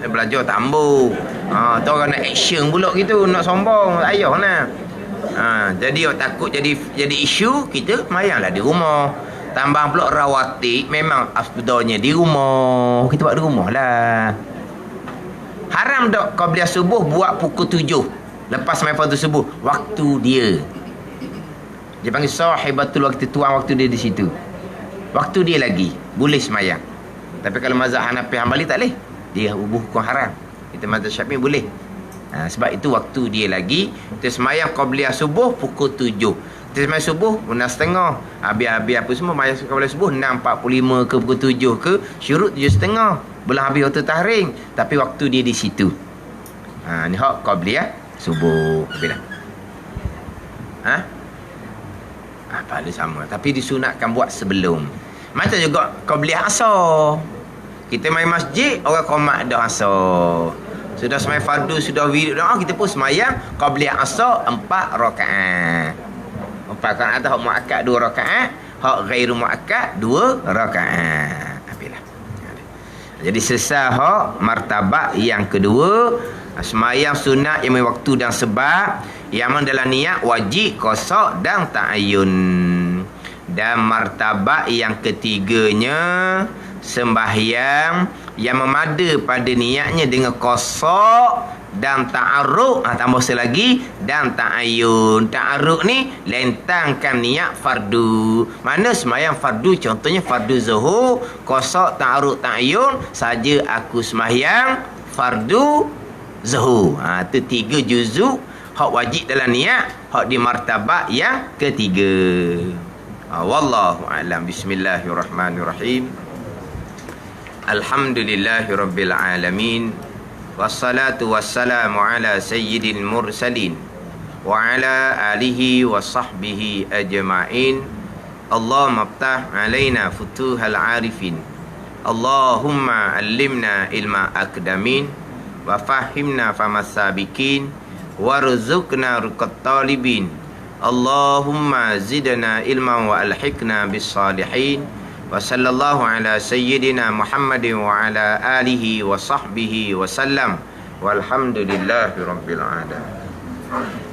belajar tambung. Tu orang nak action pula gitu, nak sombong, tak payahlah. Jadi orang takut jadi isu, kita semayanglah di rumah. Tambah pula rawatib, memang afdalnya di rumah. Kita buat di rumah lah. Haram tak qabliyah subuh buat pukul 7 lepas sembahyang fardhu subuh, waktu dia. Dia panggil sahibatul waqti, tuang waktu dia di situ. Waktu dia lagi boleh semayang. Tapi kalau mazhab Hanafi, Hanbali tak boleh. Dia hukum haram. Kita mazhab Syafi'i boleh. Sebab itu waktu dia lagi. Kita semayang qabliyah subuh pukul 7. Kita semayang subuh 6.30. Habis apa semua semayang qabliyah subuh 6.45 ke pukul 7 ke, syuruk 7.30. Belum habis waktu tahrim, tapi waktu dia di situ. Ni hak qabliyah subuh. Habis dah. Pahala sama, tapi disunatkan buat sebelum. Macam juga qabliyah asar. Kita main masjid, orang qomat dah asar. Sudah sembahyang fardu, sudah wirid doa, kita pun sembahyang qabliyah asar 4 rakaat. 4 rakaat atau hak muakkad 2 rakaat, hak ghairu muakkad 2 rakaat. Habislah. Jadi selesai hak martabat yang kedua, sembahyang sunat yang waktu dan sebab, yang dalam niat wajib, qasa dan ta'ayyun. Dan martabat yang ketiganya, sembahyang yang memada pada niatnya dengan qasa dan ta'arruk, tambah selagi, dan ta'ayyun. Ta'arruk ni lentangkan niat fardu. Mana sembahyang fardu, contohnya fardu zuhur, qasa, ta'arruk, ta'ayyun, saja aku sembahyang fardu zuhur. Itu 3 juzuk hak wajib dalam niat, hak di martabat yang ketiga. Wallahu a'lam. Bismillahirrahmanirrahim. Alhamdulillahirabbil alamin. Wassalatu wassalamu ala sayyidil mursalin wa ala alihi wa sahbihi ajma'in. Allahumma aftah alaina futuhal arifin. Allahumma allimna ilma akdamin wa fahimna famasabikin warzuqna ruqat talibin. Allahumma zidna ilman wa alhiqna bis salihin Wa sallallahu ala sayyidina Muhammadin wa ala alihi wa sahbihi wa sallam. Walhamdulillahi rabbil alamin.